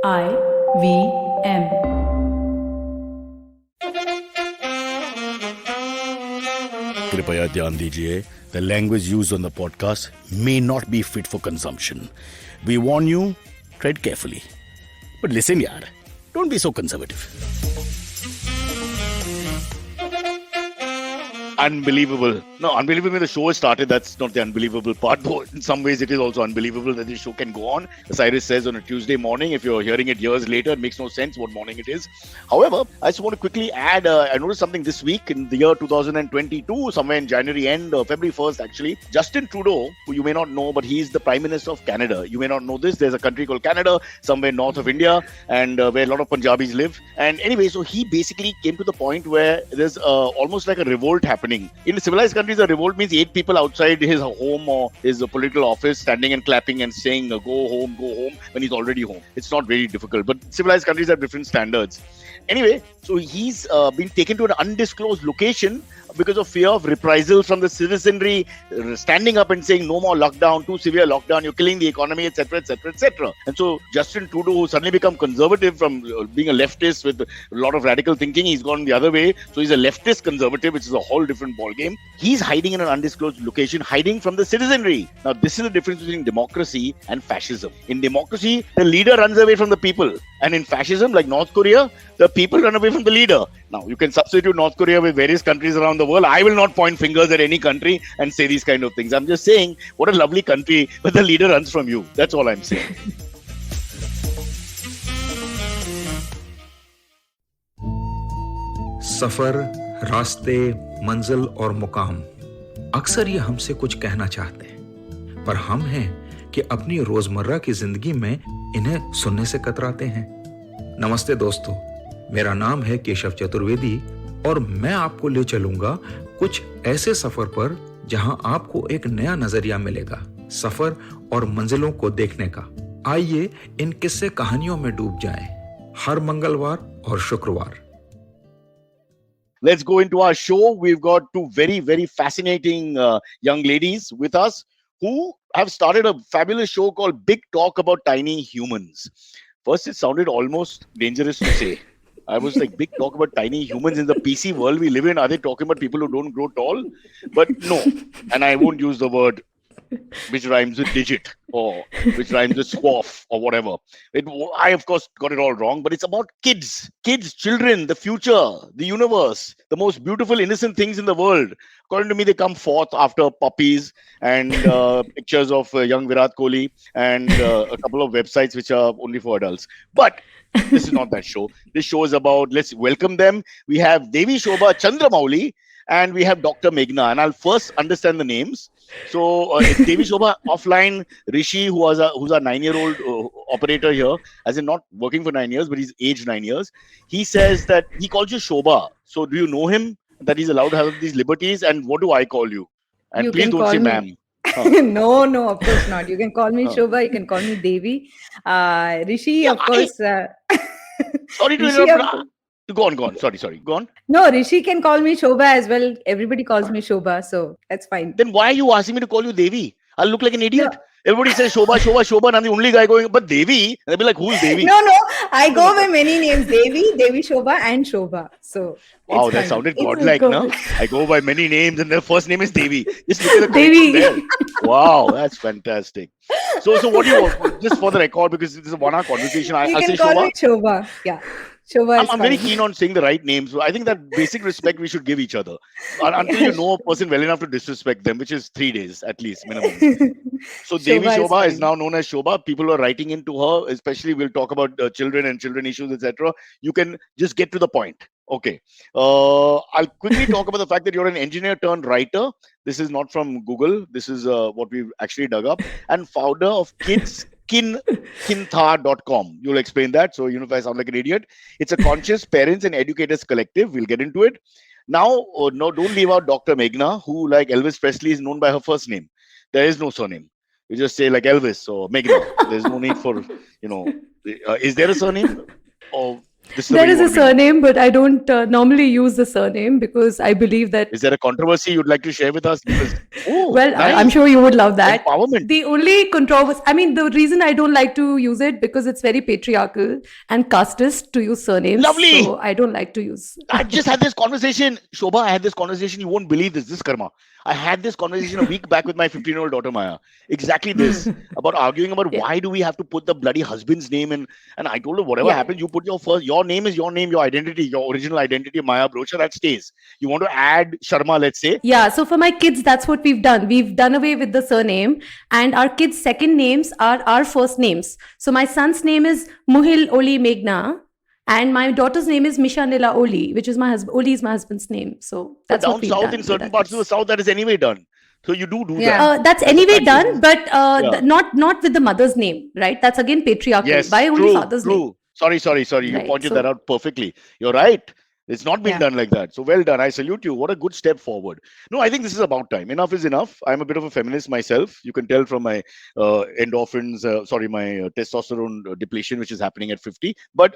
IVM. कृपया ध्यान दीजिए, the language used on the podcast may not be fit for consumption. We warn you, tread carefully. But listen yaar, don't be so conservative. Unbelievable. No, unbelievable when the show has started. That's not the unbelievable part. Though in some ways it is also unbelievable that this show can go on. Cyrus Says on a Tuesday morning. If you're hearing it years later, it makes no sense what morning it is. However, I just want to quickly add, I noticed something this week in the year 2022, somewhere in January end or February 1st actually. Justin Trudeau, who you may not know, but he's the Prime Minister of Canada. You may not know this. There's a country called Canada, somewhere north of India, and where a lot of Punjabis live. And anyway, so he basically came to the point where there's almost like a revolt happening. In civilized countries, a revolt means 8 people outside his home or his political office standing and clapping and saying, go home, when he's already home. It's not very difficult, but civilized countries have different standards. Anyway, so he's been taken to an undisclosed location because of fear of reprisals from the citizenry standing up and saying no more lockdown, too severe lockdown, you're killing the economy, etc., etc., etc. And so Justin Trudeau, who suddenly become conservative from being a leftist with a lot of radical thinking, he's gone the other way. So he's a leftist conservative, which is a whole different ballgame. He's hiding in an undisclosed location, hiding from the citizenry. Now, this is the difference between democracy and fascism. In democracy, the leader runs away from the people. And in fascism, like North Korea, the people run away from the leader. Now, you can substitute North Korea with various countries around the world. I will not point fingers at any country and say these kind of things. I'm just saying, what a lovely country, but the leader runs from you. That's all I'm saying. सफर, रास्ते, मंजिल और मुकाम अक्सर ये हमसे कुछ कहना चाहते हैं, पर हम हैं कि अपनी रोजमर्रा की जिंदगी में इन्हें सुनने से कतराते हैं। नमस्ते दोस्तों, मेरा नाम है केशव चतुर्वेदी और मैं आपको ले चलूंगा कुछ ऐसे सफर पर जहां आपको एक नया नजरिया मिलेगा सफर और मंजिलों को देखने का। आइए इन किस्से कहानियों में डूब जाएं, हर मंगलवार और शुक्रवार। Let's go into our show. We've got two very, very fascinating young ladies with us who have started a fabulous show called Big Talk About Tiny Humans. First, it sounded almost dangerous to say. I was like, big talk about tiny humans in the PC world we live in. Are they talking about people who don't grow tall? But no. And I won't use the word which rhymes with digit or which rhymes with squaff or whatever. I, of course, got it all wrong, but it's about kids, children, the future, the universe, the most beautiful, innocent things in the world. According to me, they come forth after puppies and pictures of young Virat Kohli and a couple of websites which are only for adults. But this is not that show. This show is about, let's welcome them. We have Devishobha Chandramouli and we have Dr. Meghna. And I'll first understand the names. So Devishobha offline, Hrishi, who's a 9-year-old operator here, as in not working for 9 years, but he's aged 9 years. He says that he calls you Shobha. So do you know him, that he's allowed to have these liberties? And what do I call you? And you please don't say ma'am. No, of course not. You can call me Shobha. You can call me Devi. Hrishi, yeah, of course. Sorry to interrupt. Go on. Sorry. Go on. No, Hrishi can call me Shobha as well. Everybody calls me Shobha, so that's fine. Then why are you asking me to call you Devi? I'll look like an idiot. No. Everybody says Shobha, and I'm the only guy going, but Devi? And they'll be like, who's Devi? No. I go by many names. Devishobha and Shobha. So wow, that sounded godlike, no? I go by many names and their first name is Devi. Just look at the Devi there. Wow, that's fantastic. So what do you, just for the record, because this is a 1-hour conversation, I'll say Shobha. Me Shobha. Yeah. I'm very keen on saying the right names. So I think that basic respect we should give each other until you know a person well enough to disrespect them, which is 3 days at least minimum. So Devishobha is now known as Shobha. People are writing into her, especially we'll talk about children and children issues, etc. You can just get to the point. Okay. I'll quickly talk about the fact that you're an engineer turned writer. This is not from Google. This is what we've actually dug up. And founder of Kintha.com. You'll explain that. So, if I sound like an idiot, it's a conscious parents and educators collective. We'll get into it. Now, no, don't leave out Dr. Meghna, who, like Elvis Presley, is known by her first name. There is no surname. You just say like Elvis or Meghna. There's no need for, is there a surname? Or This is the There way you is a want to be known. surname, but I don't normally use the surname because I believe that. Is there a controversy you'd like to share with us? Because, oh, Well, I'm nice. sure you would love that. Empowerment. The only controversy, I mean, the reason I don't like to use it because it's very patriarchal and casteist to use surnames. Lovely. So I don't like to use. I just had this conversation. Shobha, I had this conversation. You won't believe this. This karma. I had this conversation a week back with my 15-year-old daughter Maya. Exactly this. About arguing about Yeah. why do we have to put the bloody husband's name in. And I told her, whatever Yeah. happens, you put your name is your name, your identity, your original identity, Maya Brocha, that stays. You want to add Sharma, let's say. Yeah, so for my kids, that's what we've done. We've done away with the surname, and our kids' second names are our first names. So my son's name is Muhil Oli Meghna, and my daughter's name is Misha Nila Oli, which is my husband. Oli is my husband's name. So But that's what down we've south, done in with certain our parts of the kids. south, that is anyway done. So you do That's that. That's a anyway fact. done, but Yeah. not with the mother's name, right? That's again patriarchal. Yes, Why only father's name? true. Sorry. You Right. pointed that So out perfectly. You're right. It's not been yeah. done like that. So well done. I salute you. What a good step forward. No, I think this is about time. Enough is enough. I'm a bit of a feminist myself. You can tell from my endorphins, my testosterone depletion, which is happening at 50. But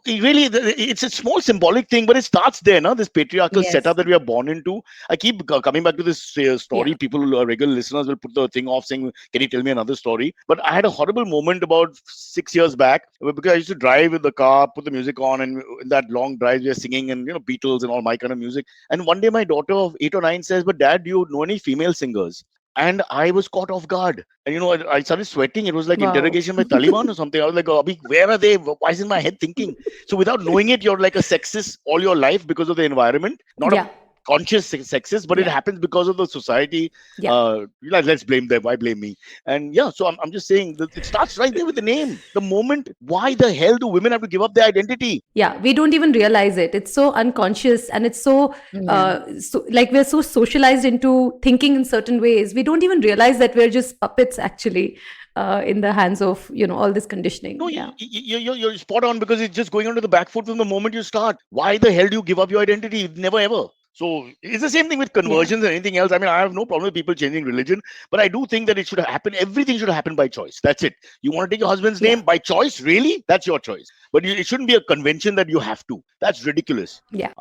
really, it's a small symbolic thing, but it starts there, no? This patriarchal Yes. setup that we are born into. I keep coming back to this story. Yeah. People, regular listeners, will put the thing off saying, "Can you tell me another story?" But I had a horrible moment about 6 years back because I used to drive with the car, put the music on, and in that long drive, we are singing and Beatles and all my kind of music. And one day, my daughter of 8 or 9 says, "But Dad, do you know any female singers?" And I was caught off guard. And I started sweating. It was like Wow. interrogation by Taliban or something. I was like, Abhi, where are they? Why is in my head thinking? So without knowing it, you're like a sexist all your life because of the environment. Not Yeah. a conscious sexist, but it Yeah. happens because of the society. Yeah. Let's blame them. Why blame me? And yeah, so I'm just saying that it starts right there with the name. The moment, why the hell do women have to give up their identity? Yeah, we don't even realize it. It's so unconscious, and it's so Mm. like we're so socialized into thinking in certain ways. We don't even realize that we're just puppets actually in the hands of all this conditioning. No, Yeah. you're spot on because it's just going onto the back foot from the moment you start. Why the hell do you give up your identity? Never ever. So it's the same thing with Yeah. conversions and anything else. I mean, I have no problem with people changing religion, but I do think that it should happen. Everything should happen by choice. That's it. You want to take your husband's Yeah. name by choice? Really? That's your choice. But it shouldn't be a convention that you have to. That's ridiculous. Yeah.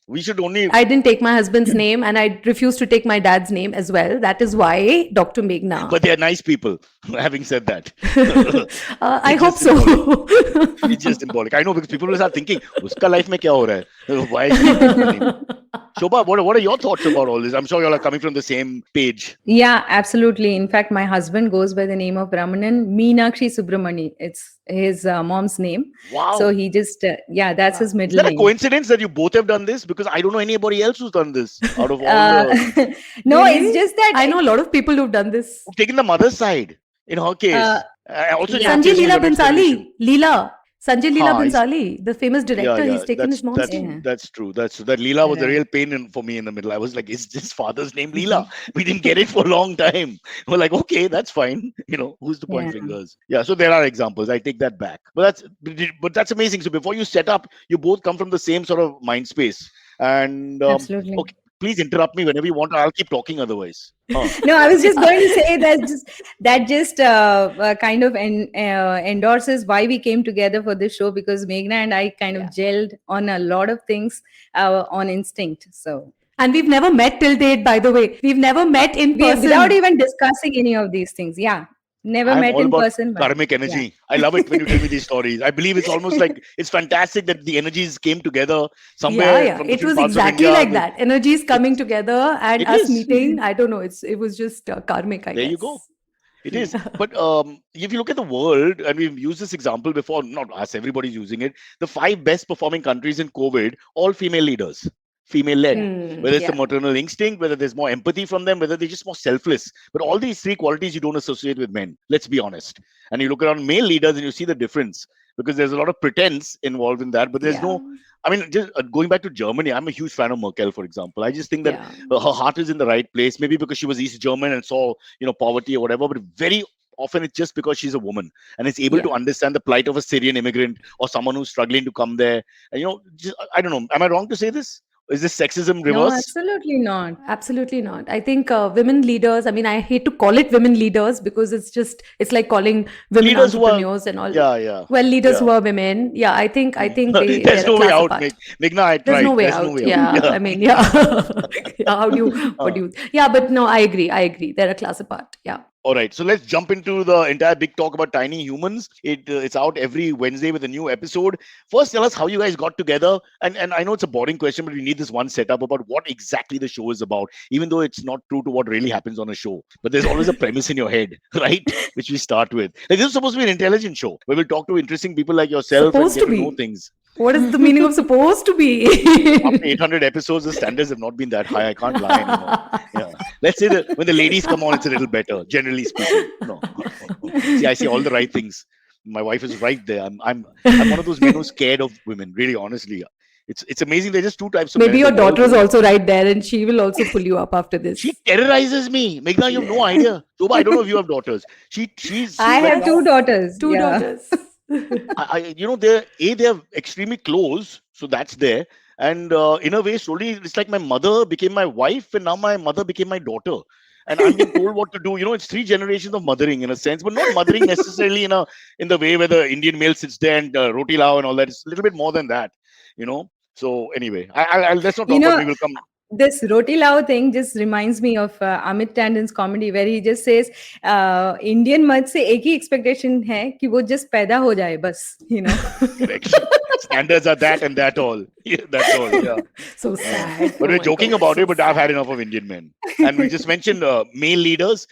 We should only. I didn't take my husband's name, and I refused to take my dad's name as well. That is why Dr. Meghna. But they are nice people. Having said that, I it's hope just so. symbolic. It's just symbolic. I know because people will start thinking, "Uska life mein kya ho raha hai? Why is she taking the name?" Shobha, what are your thoughts about all this? I'm sure you're coming from the same page. Yeah, absolutely. In fact, my husband goes by the name of Brahmanan Meenakshi Subramani. It's his mom's name. Wow. So he just, that's his Is middle that a name. coincidence that you both have done this? Because I don't know anybody else who's done this out of all No, Really? it's just that I know a lot of people who've done this. who've taken the mother's side. In her case, also in your Sanjay case, Leela younger generation. Bhansali. Sanjay Leela Ha, he's- Bhansali, the famous director, he's taken his mom's that's name. that's true. That Leela was a Right. real pain for me in the middle. I was like, is this father's name Leela? We didn't get it for a long time. We're like, okay, that's fine. Who's to point Yeah. fingers? Yeah. So there are examples. I take that back. But that's amazing. So before you set up, you both come from the same sort of mind space. And Absolutely. okay, please interrupt me whenever you want. I'll keep talking otherwise. No, I was just going to say that just kind of endorses why we came together for this show, because Meghna and I kind of gelled on a lot of things on instinct. So And we've never met till date, by the way. We've never met in person. without even discussing any of these things. Yeah. Never I'm met all in about person. but- karmic energy. I love it when you tell me these stories. I believe it's almost like it's fantastic that the energies came together somewhere. From It different was parts of exactly India. like that. Energies coming together and It us is. meeting. I don't know. It was just karmic, I There guess. you go. It is. But if you look at the world, and we've used this example before, not us, everybody's using it. The 5 best performing countries in COVID, all female leaders, female led. Whether it's the maternal instinct, whether there's more empathy from them, whether they're just more selfless. But all these 3 qualities you don't associate with men. Let's be honest. And you look around male leaders and you see the difference, because there's a lot of pretense involved in that. But there's no. I mean, just going back to Germany, I'm a huge fan of Merkel, for example. I just think that her heart is in the right place. Maybe because she was East German and saw, poverty or whatever. But very often it's just because she's a woman and is able to understand the plight of a Syrian immigrant or someone who's struggling to come there. And I don't know. Am I wrong to say this? Is this sexism No, reverse? absolutely not. Absolutely not. I think women leaders, I mean, I hate to call it women leaders because it's like calling women Leaders who are, entrepreneurs and all. yeah, yeah, Well, leaders yeah. who are women. Yeah, I think There's they're a no way class out, apart. Meghna, I There's no tried. way There's no out. way out. Yeah. Yeah. I mean, yeah. Yeah, what Uh, do you, yeah, but no, I agree. I agree. They're a class apart. Yeah. All right, so let's jump into the entire big talk about tiny humans. It's out every Wednesday with a new episode. First, tell us how you guys got together, and I know it's a boring question, but we need this one setup about what exactly the show is about, even though it's not true to what really happens on a show. But there's always a premise in your head, right? Which we start with. Like, this is supposed to be an intelligent show where we'll talk to interesting people like yourself and Supposed get to to know be. things. What is the meaning of supposed to be? After 800 episodes, the standards have not been that high. I can't lie anymore. Yeah. Let's say that when the ladies come on, it's a little better, generally speaking. No. See, I say all the right things. My wife is right there. I'm one of those men who's scared of women, really, honestly. It's amazing. There's just two types of men Maybe in the your world. daughter is also right there and she will also pull you up after She this. terrorizes me. Meghna, you have no idea. Shobha, I don't know if you have daughters. I She's like have now. two daughters. Two Yeah. daughters. They're extremely close, so that's there. And in a way, slowly, it's like my mother became my wife, and now my mother became my daughter. And I'm being told what to do. It's three generations of mothering in a sense, but not mothering necessarily in the way where the Indian male sits there and roti lao and all that. It's a little bit more than that, you know. So anyway, I'll let's not You talk about. know, We will come. this roti lao thing just reminds me of Amit Tandon's comedy where he just says, Indian मर्द से एक ही expectation है कि वो just पैदा हो जाए बस. Correct. Standards are that and that all. Yeah, that's all. Yeah. So sad. But Oh we're my joking God, about so it, but I've had sad. enough of Indian men. And we just mentioned male leaders.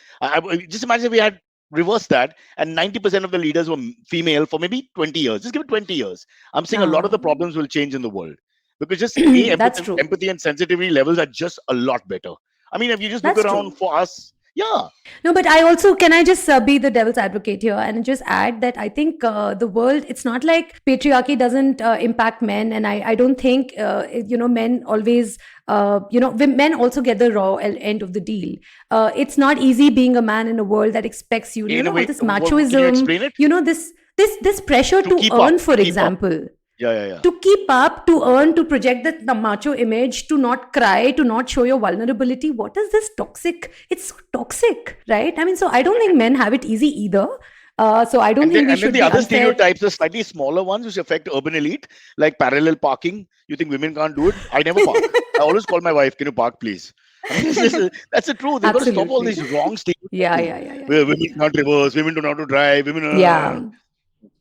Just imagine if we had reversed that and 90% of the leaders were female for maybe 20 years. Just give it 20 years. I'm saying a lot of the problems will change in the world because just That's true. empathy and sensitivity levels are just a lot better. I mean, if you just look That's around true. for us, yeah, No, but can I just be the devil's advocate here and just add that I think the world, it's not like patriarchy doesn't impact men. And I don't think, men always, men also get the raw end of the deal. It's not easy being a man in a world that expects you, in a all way, this can you machoism, explain it? this pressure To to keep up, earn, for to keep up. example. Yeah. To keep up, to earn, to project the macho image, to not cry, to not show your vulnerability. What is this toxic? It's so toxic, right? I mean, so I don't think men have it easy either. So I don't And then, think we and then should the be other unfair. stereotypes, the slightly smaller ones, which affect urban elite, like parallel parking. You think women can't do it? I never park. I always call my wife, "Can you park, please?" I mean, that's the truth. They've got to stop all Absolutely. these wrong Yeah, stereotyping. yeah, yeah, yeah, Where yeah. women can't reverse, women don't know how to drive, women. Yeah,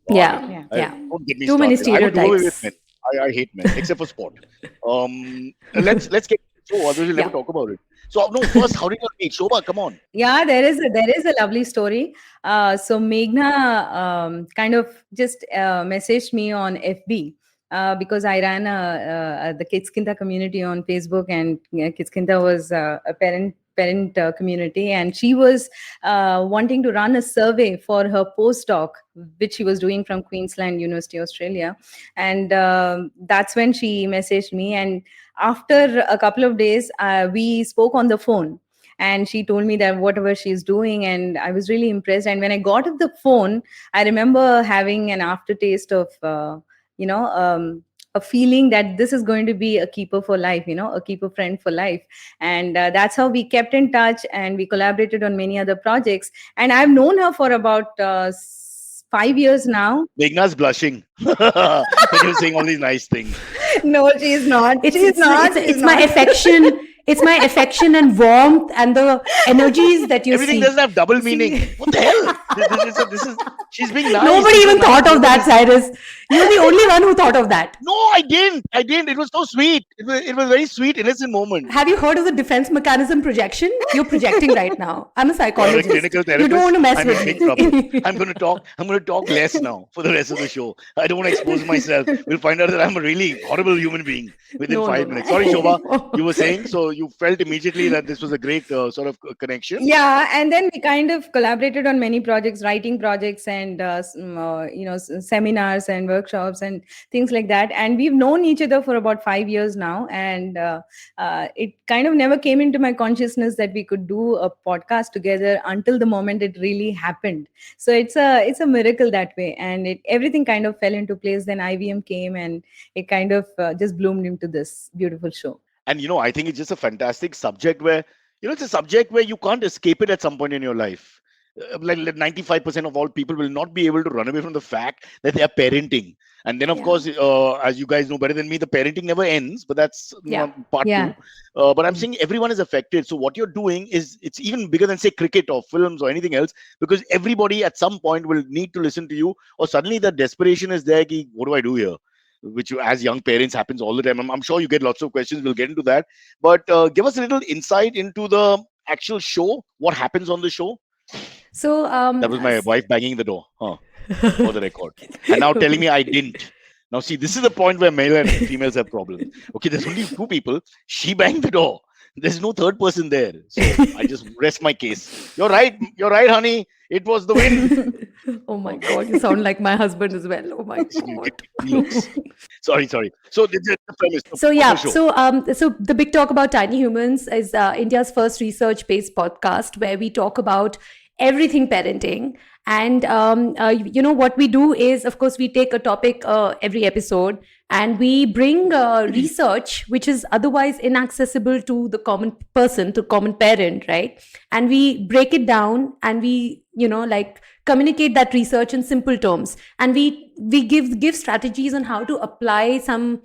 God, yeah, Yeah. yeah. don't get me Too many started. I would do away with men. stereotypes. I hate men, except for sport. Let's get to the show. Otherwise, we'll never Yeah. talk about it. So no, first, how did you meet? Shobha, come on. Yeah, there is a lovely story. So Meghna kind of just messaged me on FB because I ran the Kids Kinta community on Facebook, and Kids Kinta was a parent community, and she was wanting to run a survey for her postdoc, which she was doing from Queensland University, Australia, and that's when she messaged me. And after a couple of days, we spoke on the phone, and she told me that whatever she's doing, and I was really impressed. And when I got off the phone, I remember having an aftertaste of you know um, a feeling that this is going to be a keeper for life, a keeper friend for life. And that's how we kept in touch, and we collaborated on many other projects, and I've known her for about 5 years now. Meghna's blushing when you're saying all these nice things. No, she's not, she's It's my not. affection. It's my affection and warmth and the energies that you Everything see. doesn't have double See? meaning. What the hell? This is she's being nice. Nobody This is even nice. thought of that, Cyrus. You're the only one who thought of that. No, I didn't. I didn't. It was so sweet. It was very sweet, innocent moment. Have you heard of the defense mechanism projection? You're projecting right now. I'm a You're a psychologist. clinical You don't therapist. want to mess I'm with in big trouble. me. I'm going to talk less now for the rest of the show. I don't want to expose myself. We'll find out that I'm a really horrible human being within No, no, 5 minutes. Sorry, Shobha. You were no. saying, so you felt immediately that this was a great sort of connection. Yeah, and then we kind of collaborated on many projects, writing projects, and seminars and workshops and things like that. And we've known each other for about 5 years now, and it kind of never came into my consciousness that we could do a podcast together until the moment it really happened. So it's a miracle that way, and everything kind of fell into place. Then IVM came, and it kind of just bloomed into this beautiful show. And I think it's just a fantastic subject where it's a subject where you can't escape it at some point in your life. Like 95% of all people will not be able to run away from the fact that they are parenting. And then of Yeah. course, as you guys know better than me, the parenting never ends, but that's Yeah. part Yeah. two. But I'm saying everyone is affected, so what you're doing is, it's even bigger than say cricket or films or anything else, because everybody at some point will need to listen to you, or suddenly the desperation is there, ki, what do I do here? Which as young parents happens all the time. I'm sure you get lots of questions. We'll get into that, but give us a little insight into the actual show. What happens on the show? So That was my wife banging the door, for the record, and now telling me I didn't. Now see, this is the point where male and females have problems. Okay, there's only two people. She banged the door. There's no third person there, so I just rest my case. You're right. You're right, honey. It was the wind. Oh my Oh, God, you sound like my husband as well. Oh my you God. get looks. Sorry. So this is the premise So of yeah, the show. so the Big Talk About Tiny Humans is India's first research-based podcast where we talk about everything parenting. And what we do is, of course, we take a topic every episode, and we bring research which is otherwise inaccessible to the common person, to common parent, right? And we break it down, and we like communicate that research in simple terms, and we give strategies on how to apply some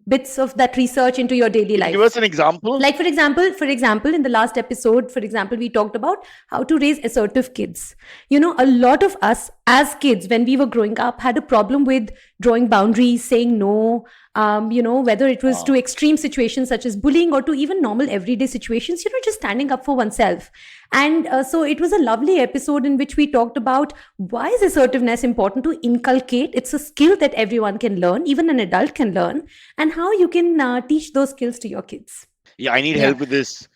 bits of that research into your daily life. Give us an example. Like for example, in the last episode, for example, we talked about how to raise assertive kids. A lot of us as kids, when we were growing up, had a problem with drawing boundaries, saying no, whether it was to extreme situations such as bullying, or to even normal everyday situations, just standing up for oneself. And so it was a lovely episode in which we talked about why is assertiveness important to inculcate. It's a skill that everyone can learn, even an adult can learn, and how you can teach those skills to your kids. Yeah, I need Yeah. help with this.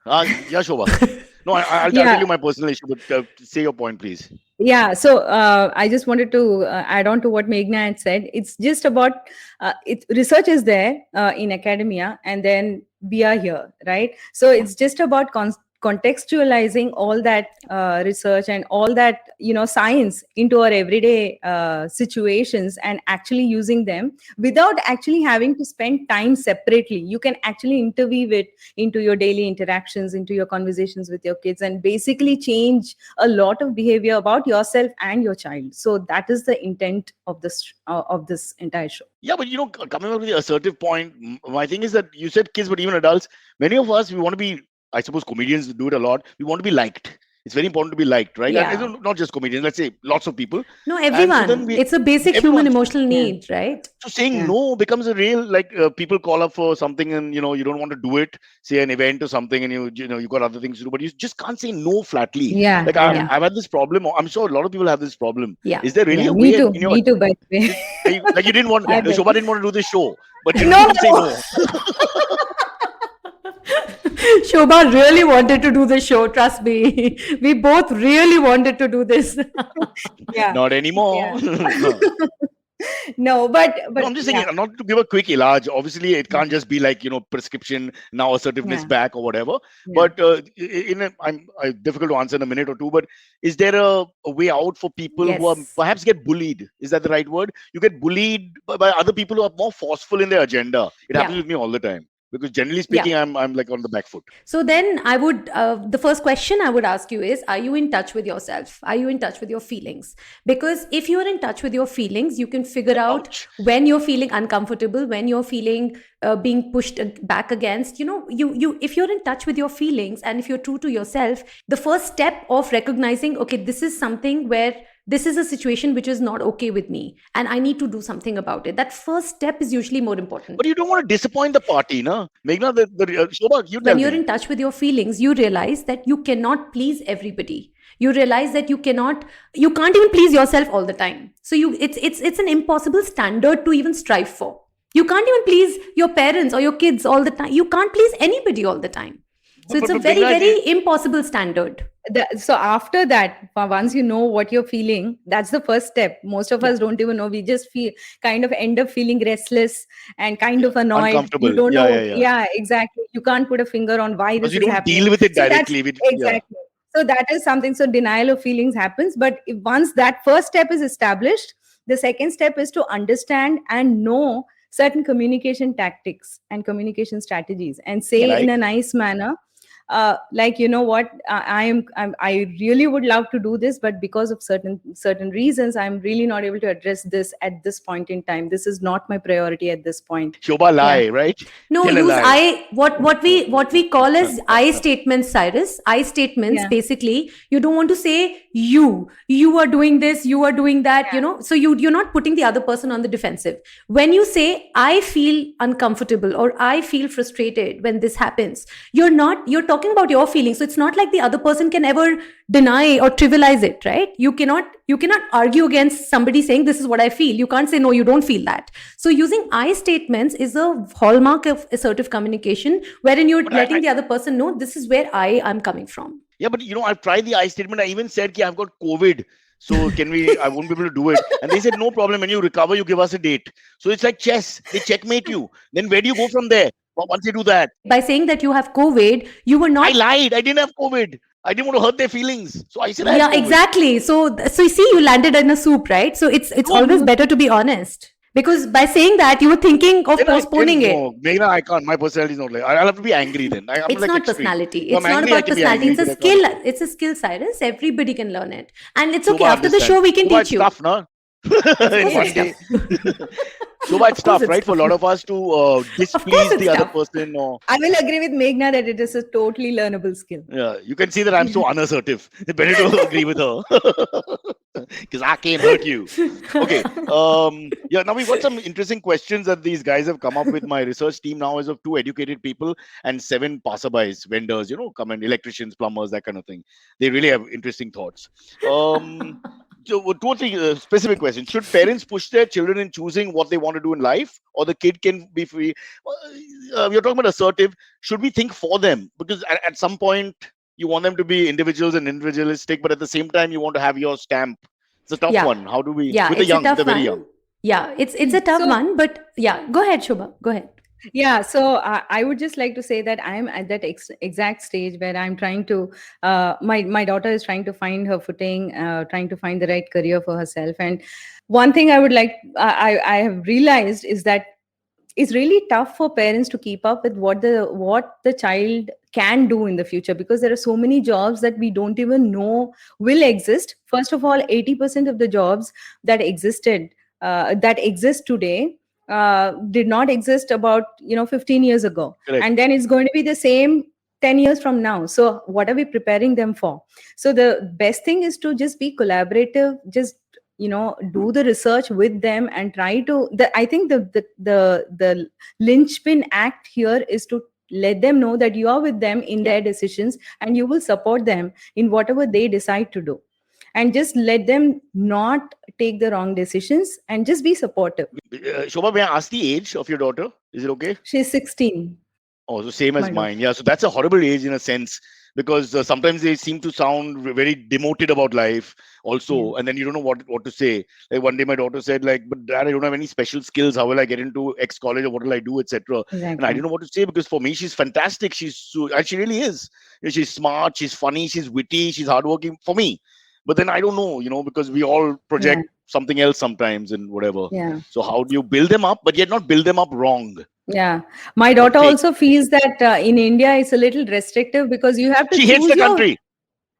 Yeah, Shobha. No, I'll Yeah. tell you my personal issue, but say your point, please. Yeah, so I just wanted to add on to what Meghna had said. It's just about research is there in academia, and then we are here, right? So it's just about contextualizing all that research and all that science into our everyday situations, and actually using them without actually having to spend time separately. You can actually interweave it into your daily interactions, into your conversations with your kids, and basically change a lot of behavior about yourself and your child. So that is the intent of this entire show. Yeah, but coming up with the assertive point, my thing is that you said kids, but even adults, many of us, we want to be, I suppose comedians do it a lot. We want to be liked. It's very important to be liked, right? Yeah. And not just comedians, let's say lots of people. No, And so everyone. then It's a basic everyone. human emotional need, right? So saying Yeah. no becomes a real, like people call up for something, and you don't want to do it, say an event or something, and you got other things to do, but you just can't say no flatly. Yeah, Like yeah. I've had this problem. I'm sure a lot of people have this problem. Yeah. Is there really Yeah, a me way too. in your Me too, by the way. like you didn't want I bet. Shobha didn't want to do this show, but you No, didn't say no. no. Shobha really wanted to do the show. Trust me, we both really wanted to do this. Yeah. Not anymore. Yeah. No, but No, I'm just saying, yeah. not to give a quick ilage. Obviously, it can't just be like prescription now, assertiveness Yeah. back or whatever. Yeah. But I'm difficult to answer in a minute or two. But is there a way out for people who are Yes. perhaps get bullied? Is that the right word? You get bullied by other people who are more forceful in their agenda. It happens Yeah. with me all the time, because generally speaking, I'm like on the back foot. So then I would, the first question I would ask you is, are you in touch with yourself? Are you in touch with your feelings? Because if you're in touch with your feelings, you can figure out Ouch. when you're feeling uncomfortable, when you're feeling being pushed back against. If you're in touch with your feelings, and if you're true to yourself, the first step of recognizing, okay, this is something where this is a situation which is not okay with me, and I need to do something about it. That first step is usually more important. But you don't want to disappoint the party, no? Meghna, Shobha, you tell When you're me. in touch with your feelings, you realize that you cannot please everybody. You realize that you can't even please yourself all the time. So it's an impossible standard to even strive for. You can't even please your parents or your kids all the time. You can't please anybody all the time. So it's a But very, Meghna, very impossible standard. So after that, once you know what you're feeling, that's the first step. Most of us don't even know. We just kind of end up feeling restless and kind of annoyed. uncomfortable. You don't Yeah, know. yeah, yeah. Yeah, exactly. You can't put a finger on why Because this you is don't happening. deal with it So that's directly. exactly. So that is something. So denial of feelings happens. But once that first step is established, the second step is to understand and know certain communication tactics and communication strategies, and say in Like, a nice manner, like, you know what, I really would love to do this, but because of certain reasons, I'm really not able to address this at this point in time. This is not my priority at this point. Shobha, Yeah. lie, right? No, Tell a use lie. I. What we call as I statements, Cyrus. I statements. Yeah. Basically, you don't want to say you are doing this, you are doing that. You Yeah. know, so you're not putting the other person on the defensive. When you say I feel uncomfortable or I feel frustrated when this happens, you're talking about your feelings. So it's not like the other person can ever deny or trivialize it, right? You cannot argue against somebody saying this is what I feel. You can't say no, you don't feel that. So using I statements is a hallmark of assertive communication, wherein you're But letting the other person know this is where I am coming from. yeah, but I've tried the I statement. I even said, I've got COVID. So can we, I won't be able to do it. And they said, no problem. When you recover, you give us a date. So it's like chess. They checkmate you. Then where do you go from there? Once you do that, By saying that you have COVID, you were I not. lied. I didn't have COVID. I didn't want to hurt their feelings. So I said I had Yeah, COVID. exactly. So you see, you landed in a soup, right? So it's always better to be honest, because by saying that you were thinking of postponing it. No, Meghna, I can't. My personality is not like. I'll have to be angry then. I'm It's like not extreme. personality. So It's I'm not angry, I about can be personality. angry, It's a but I can't. skill. It's a skill, Cyrus. Everybody can learn it, and it's okay. Shobha After the show, we can Shobha, teach it's you. tough, no? Of In course, one it's day. tough. Shobha, it's Of course, tough, it's right? For a tough. lot of us to Of course, displease it's the other tough. person, or I will agree with Meghna that it is a totally learnable skill. yeah, you can see that I'm so unassertive. It's better to agree with her because I can't hurt you. Okay. Yeah. Now we've got some interesting questions that these guys have come up with. My research team now is of 2 educated people and 7 passerbys, vendors. Come and electricians, plumbers, that kind of thing. They really have interesting thoughts. So 2 or 3 specific questions. Should parents push their children in choosing what they want to do in life, or the kid can be free? We're talking about assertive. Should we think for them? Because at some point, you want them to be individuals and individualistic, but at the same time, you want to have your stamp. It's a tough Yeah, one. How do we, yeah, with the it's a young, with the tough very one. young? Yeah, it's a tough So one, but yeah, go ahead, Shobha. Go ahead. yeah, so I would just like to say that I'm at that exact stage where I'm trying to. My daughter is trying to find her footing, trying to find the right career for herself. And one thing I would like, I have realized is that it's really tough for parents to keep up with what the child can do in the future, because there are so many jobs that we don't even know will exist. First of all, 80% of the jobs that exist today did not exist about 15 years ago, Correct. and then it's going to be the same 10 years from now. So what are we preparing them for? So the best thing is to just be collaborative, just do the research with them and try to I think the linchpin act here is to let them know that you are with them in Yeah. their decisions and you will support them in whatever they decide to do, and just let them not take the wrong decisions and just be supportive. Shobha, may I ask the age of your daughter? Is it okay? She's 16. Oh, so same as My daughter. mine. Yeah, so that's a horrible age in a sense, because sometimes they seem to sound very demoted about life also, Yeah. and then you don't know what to say. Like one day my daughter said, like, but dad, I don't have any special skills. How will I get into X college, or what will I do, etc. And I didn't Exactly. know what to say, because for me she's fantastic. And she really is. She's smart, she's funny, she's witty, she's hardworking for me. But then I don't know, because we all Yeah. project something else sometimes and whatever. Yeah. So how do you build them up, but yet not build them up wrong Yeah. My or daughter fake? also feels that in India it's a little restrictive because you have to She hates choose the country.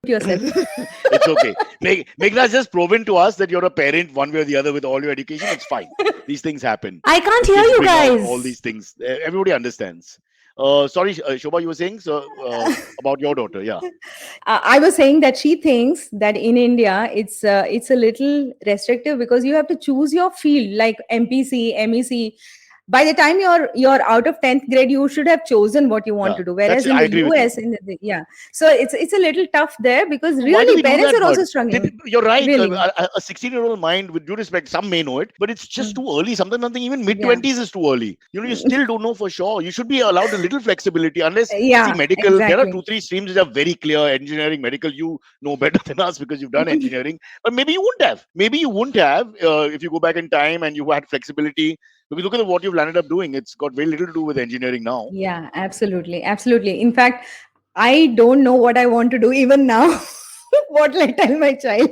yourself. It's okay. Meghna's just proven to us that you're a parent one way or the other with all your education. It's fine. These things happen. I can't The hear kids you bring out all these guys. things. Everybody understands. Sorry, Shobha, you were saying about your daughter. Yeah. I was saying that she thinks that in India it's a little restrictive because you have to choose your field like MPC, MEC. By the time you're out of 10th grade, you should have chosen what you want Yeah. to do. Whereas in I the agree with you. US, yeah, so it's a little tough there because Why do really we do parents that, are bud? also struggling. You're right. Really, A 16-year-old mind, with due respect, some may know it, but it's just Mm. too early. Sometimes nothing, even mid Yeah, 20s is too early. You still don't know for sure. You should be allowed a little flexibility, unless, see, yeah, medical, there are exactly. 2, 3 streams that are very clear. Engineering, medical, you know better than us because you've done engineering. But maybe you wouldn't have. Maybe you wouldn't have if you go back in time and you had flexibility. Because look at what you've landed up doing. It's got very little to do with engineering now. Yeah, absolutely, absolutely. In fact, I don't know what I want to do even now. What will I tell my child?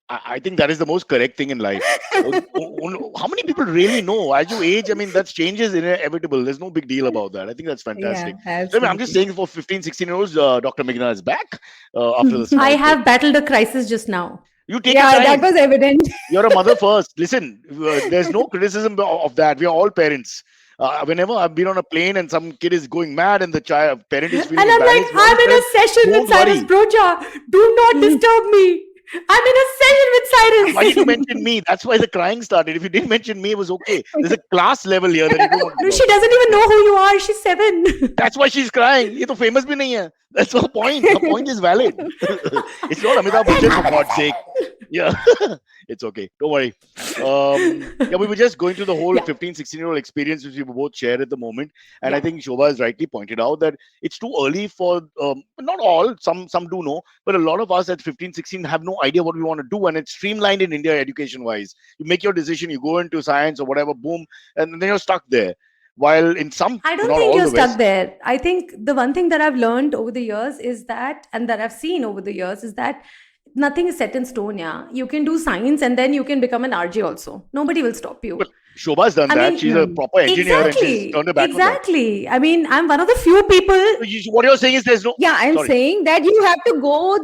I think that is the most correct thing in life. How many people really know? As you age, I mean, that change is inevitable. There's no big deal about that. I think that's Yeah, fantastic. So, I mean, I'm just absolutely. saying for 15, 16-year-olds, Dr. Meghna is back after the I small break. have battled a crisis just now. You take your Yeah, that time. was evident. You're a mother first. Listen, there's no criticism of that. We are all parents. Whenever I've been on a plane and some kid is going mad and the parent is And feeling I'm like, embarrassed, we I'm always in tell a them, session with don't Cyrus worry. Broja. Do not disturb me. I'm in a session with Why did you Cyrus. mention me? That's why the crying started. If you didn't mention me, it was okay. There's a class level here that you don't want to No, go. she doesn't even know who you are. She's 7. That's why she's crying. ये तो famous भी नहीं है. That's her point. Her point is valid. It's not Amitabh Bachchan, for God's sake. Yeah, it's okay. Don't worry. Yeah, we were just going through the whole Yeah. 15, 16-year-old experience which we both share at the moment. And I Yeah. think Shobha has rightly pointed out that it's too early for, not all, some do know, but a lot of us at 15, 16 have no idea what we want to do. And it's streamlined in India education-wise. You make your decision, you go into science or whatever, boom, and then you're stuck there. While in some, I don't not think all you're the stuck West, there. I think the one thing that I've learned over the years is that, and that I've seen over the years, is that nothing is set in stone. Yeah. You can do science and then you can become an RJ also. Nobody will stop you. but Shobha's done I that. mean, She's a proper engineer and she's exactly. turned her back on that. Exactly. I mean, I'm one of the few people. So what you're saying is there's no. Yeah, I'm Sorry. saying that you have to go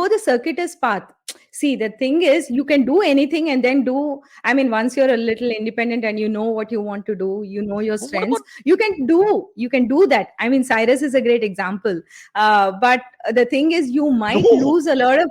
the circuitous path. See, the thing is, you can do anything and then do. I mean, once you're a little independent and you know what you want to do, you know your What strengths. about You can do that. I mean, Cyrus is a great example. But the thing is, you might no? lose a lot of.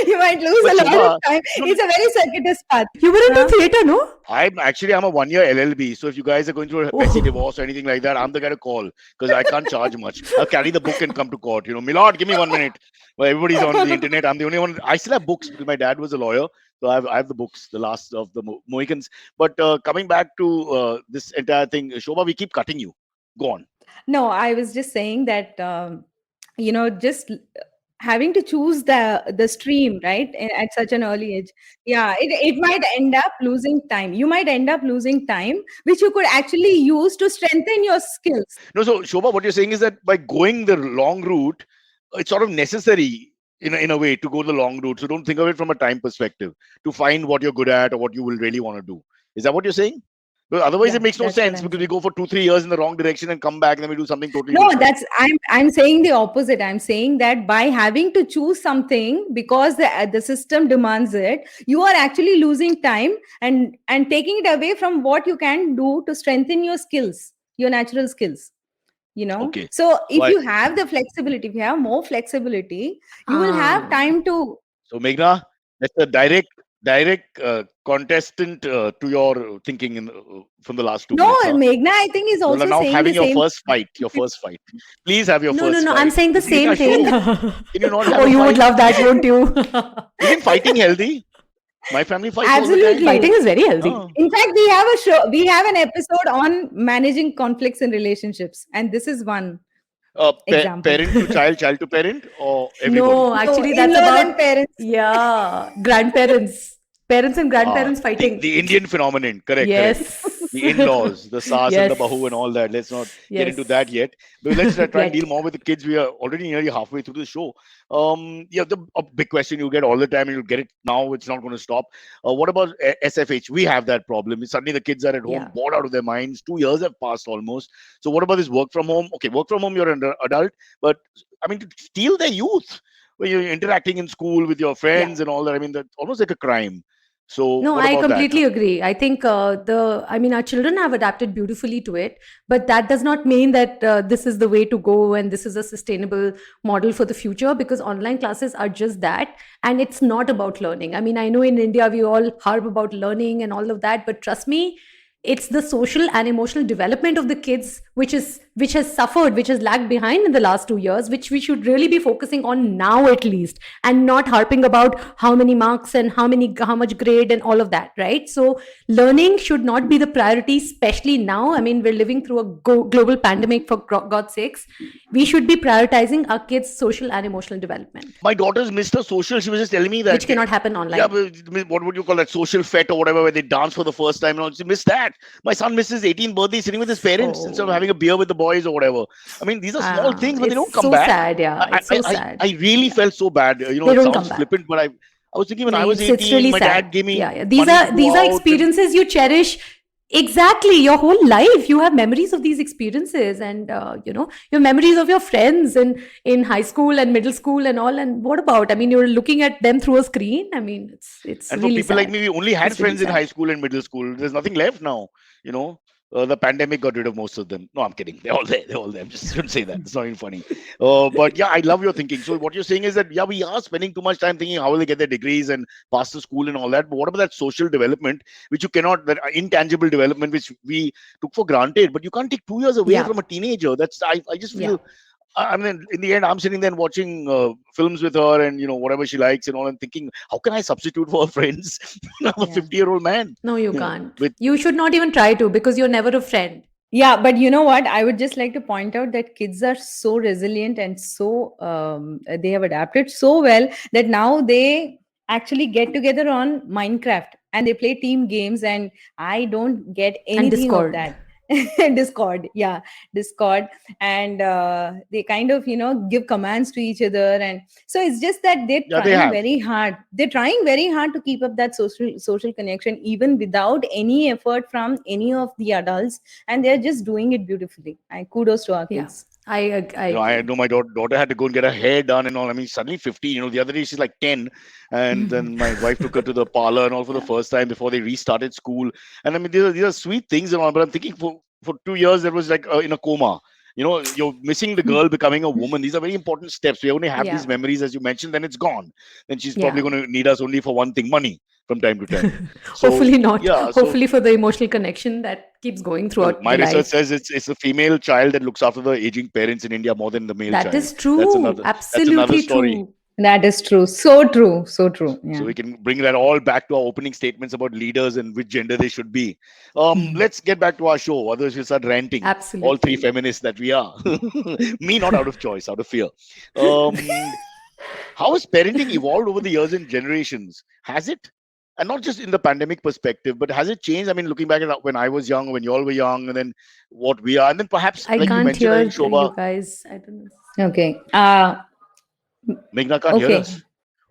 You might lose But a lot of Shobha, time. no, It's a very circuitous path. You were into theater, no? I'm a 1-year LLB. So if you guys are going through a messy divorce or anything like that, I'm the guy to call because I can't charge much. I'll carry the book and come to court. Milord, give me 1 minute. Well, everybody's on the internet. I'm the only one. I still have books because my dad was a lawyer. So I have the books, the last of the Mohicans. But coming back to this entire thing, Shobha, we keep cutting you. Go on. No, I was just saying that just having to choose the stream, right, at such an early age. Yeah, it might end up losing time. You might end up losing time, which you could actually use to strengthen your skills. No, so Shobha, what you're saying is that by going the long route, it's sort of necessary in a way to go the long route. So don't think of it from a time perspective to find what you're good at or what you will really want to do. Is that what you're saying? But otherwise, Yeah, it makes no that's what sense I'm because we saying. go for 2-3 years in the wrong direction and come back and then we do something totally No, different. that's I'm saying the opposite. I'm saying that by having to choose something because the system demands it, you are actually losing time and taking it away from what you can do to strengthen your skills, your natural skills. Okay. So So if you have the flexibility, if you have more flexibility, you will have time to. So Meghna, that's a direct contestant to your thinking from the last 2 No, minutes, huh? Meghna, I think, is You are also now saying the having your same. first fight. Your first fight. Please have your No, first no. fight. I'm saying the Meghna, same thing. Can you not have Oh, a you would fight? love that, won't you? Isn't fighting healthy? My family fights all the time. Absolutely. Fighting is very healthy. Oh. In fact, we have a show. We have an episode on managing conflicts in relationships, and this is one example. Parent to child, child to parent, or everybody? No, actually, No, that's in-laws about and parents. yeah, grandparents, parents and grandparents fighting. The Indian phenomenon. Correct. Yes. The in-laws, the Saas and the Yes. Bahu and all that. Let's not get into Yes. that yet. But let's try and Yet. deal more with the kids. We are already nearly halfway through the show. A big question you get all the time, and you'll get it now. It's not going to stop. What about SFH? We have that problem. Suddenly the kids are at home, Yeah. bored out of their minds. 2 years have passed almost. So what about this work from home? Okay, work from home, you're an adult, but I mean, to steal their youth when you're interacting in school with your friends and all that. I mean, that's almost like a crime. So No, what I about that? completely agree. I think our children have adapted beautifully to it, but that does not mean that this is the way to go and this is a sustainable model for the future because online classes are just that. And it's not about learning. I mean, I know in India, we all harp about learning and all of that, but trust me, it's the social and emotional development of the kids which has suffered, which has lagged behind in the last 2 years, which we should really be focusing on now at least, and not harping about how many marks and how much grade and all of that, right? So learning should not be the priority, especially now. I mean, we're living through a global pandemic, for God's sakes. We should be prioritizing our kids' social and emotional development, My daughter's missed her social. She was just telling me that. which cannot happen online. Yeah, but what would you call that? Social fet or whatever, where they dance for the first time and all. She missed that. My son missed his 18th birthday sitting with his parents instead of having a beer with the boys or whatever. I mean, these are small things, but they don't It's come so back. sad. Yeah, it's so sad. I really felt so bad. They It don't come sounds back. flippant, but I was thinking when No, I was it's 18, really my sad. dad gave me Yeah, yeah. money to These go are out, and experiences you cherish. Exactly, your whole life you have memories of these experiences, and your memories of your friends in high school and middle school and all. And what about? I mean, you're looking at them through a screen. I mean, it's and for really people like sad. me, we only had It's really friends in high sad. school and middle school. There's nothing left now. You know, the pandemic got rid of most of them. No, I'm kidding. They're all there. They're all there. I'm just shouldn't say that. It's not even funny. But yeah, I love your thinking. So what you're saying is that yeah, we are spending too much time thinking how will they get their degrees and pass the school and all that. But what about that social development, which you cannot, that intangible development which we took for granted? But you can't take 2 years away Yeah, from a teenager. I just yeah, feel. I mean, in the end, I'm sitting there and watching films with her, and whatever she likes and all, and thinking, how can I substitute for her friends? I'm a Yeah. 50-year-old man. no, you Yeah, can't. with You should not even try to, because you're never a friend. Yeah, but you know what? I would just like to point out that kids are so resilient and so they have adapted so well that now they actually get together on Minecraft and they play team games, and I don't get And anything of Discord. that. Discord, yeah, Discord, and they kind of give commands to each other, and so it's just that they're yeah, they trying have. very hard. They're trying very hard to keep up that social connection, even without any effort from any of the adults, and they're just doing it beautifully. And kudos to our Yeah, kids. I I agree. know my daughter had to go and get her hair done and all. I mean, suddenly 15. The other day she's like 10, and then my wife took her to the parlor and all for the Yeah, first time before they restarted school. And I mean, these are sweet things and all. But I'm thinking for 2 years there was like in a coma. You're missing the girl becoming a woman. These are very important steps. We only have these yeah, memories, as you mentioned, then it's gone. Then she's probably yeah. going to need us only for one thing, money, from time to time. So Hopefully not. yeah, so Hopefully for the emotional connection that keeps going well, throughout my the research life. says it's the female child that looks after the aging parents in India more than the male That child. is That's true. another Absolutely story. true. That is true. So true. So true. So Yeah. we can bring that all back to our opening statements about leaders and which gender they should be. Let's get back to our show. Otherwise, we'll start ranting. All three Absolutely. feminists that we are. Me, not out of choice, out of fear. Um, how has parenting evolved over the years and generations? Has it? And not just in the pandemic perspective, but has it changed? I mean, looking back at when I was young, when you all were young, and then what we are, and then perhaps, I like you can't mentioned, I hear think you Shobha, guys. I don't know. Okay. Meghna can't hear Okay. us.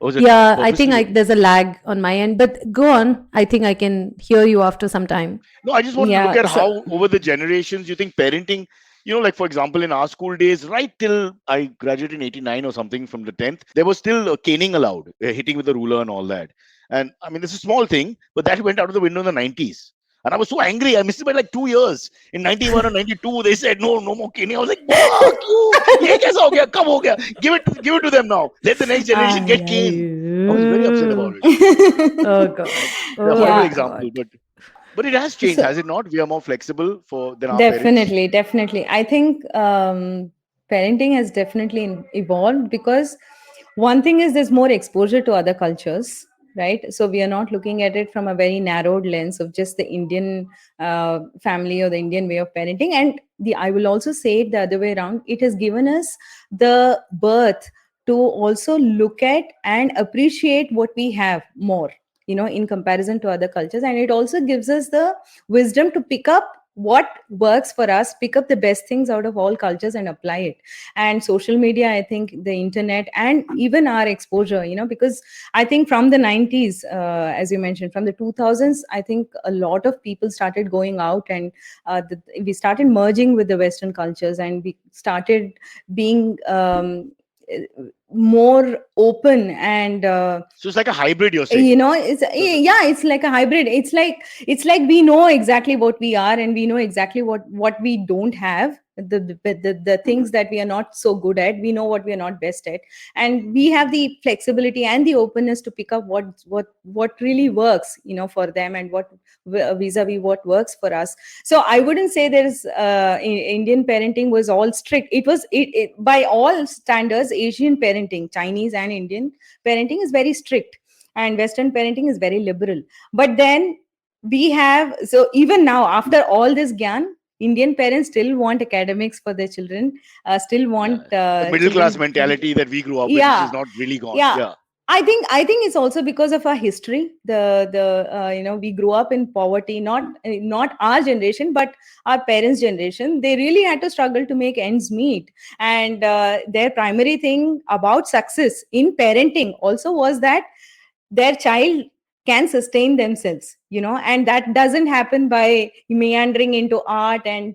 Or is it Yeah, I think purposely doing? there's a lag on my end, but go on. I think I can hear you after some time. No, I just wanted to look Yeah. at So how over the generations you think parenting, like for example, in our school days, right till I graduated in 89 or something from the 10th, there was still caning allowed, hitting with the ruler and all that. And I mean, this is a small thing, but that went out of the window in the 90s. And I was so angry. I missed it by like 2 years. In 91 or 92, they said, no, no more caning. I was like, fuck you. Ye kaisa ho gaya? Kab ho gaya? Give it to them now. Let the next generation get caned. I was very upset about it. Oh God. A Oh horrible yeah. example, God. but it has changed, So has it not? We are more flexible than our parents. definitely, definitely. I think parenting has definitely evolved because one thing is there's more exposure to other cultures, right? So we are not looking at it from a very narrowed lens of just the Indian family or the Indian way of parenting. And I will also say it the other way around. It has given us the birth to also look at and appreciate what we have more, in comparison to other cultures. And it also gives us the wisdom to pick up what works for us, pick up the best things out of all cultures and apply it. And social media, I think the internet and even our exposure, because I think from the 90s, as you mentioned, from the 2000s, I think a lot of people started going out, and we started merging with the Western cultures, and we started being more open, and So it's like a hybrid, you're saying. it's The- the- yeah, it's like a hybrid. It's like we know exactly what we are, and we know exactly what we don't have, the things that we are not so good at. We know what we are not best at, and we have the flexibility and the openness to pick up what really works, for them, and what vis-a-vis what works for us. So I wouldn't say there's Indian parenting was all strict. It was by all standards. Asian parenting, Chinese and Indian parenting, is very strict, and Western parenting is very liberal. But then we have, so even now, after all this gyan, Indian parents still want academics for their children, still yeah. want The middle class children. mentality that we grew up with, which is Yeah, not really gone. yeah. Yeah. I think it's also because of our history. We grew up in poverty. Not our generation, but our parents' generation. They really had to struggle to make ends meet, and their primary thing about success in parenting also was that their child can sustain themselves, and that doesn't happen by meandering into art and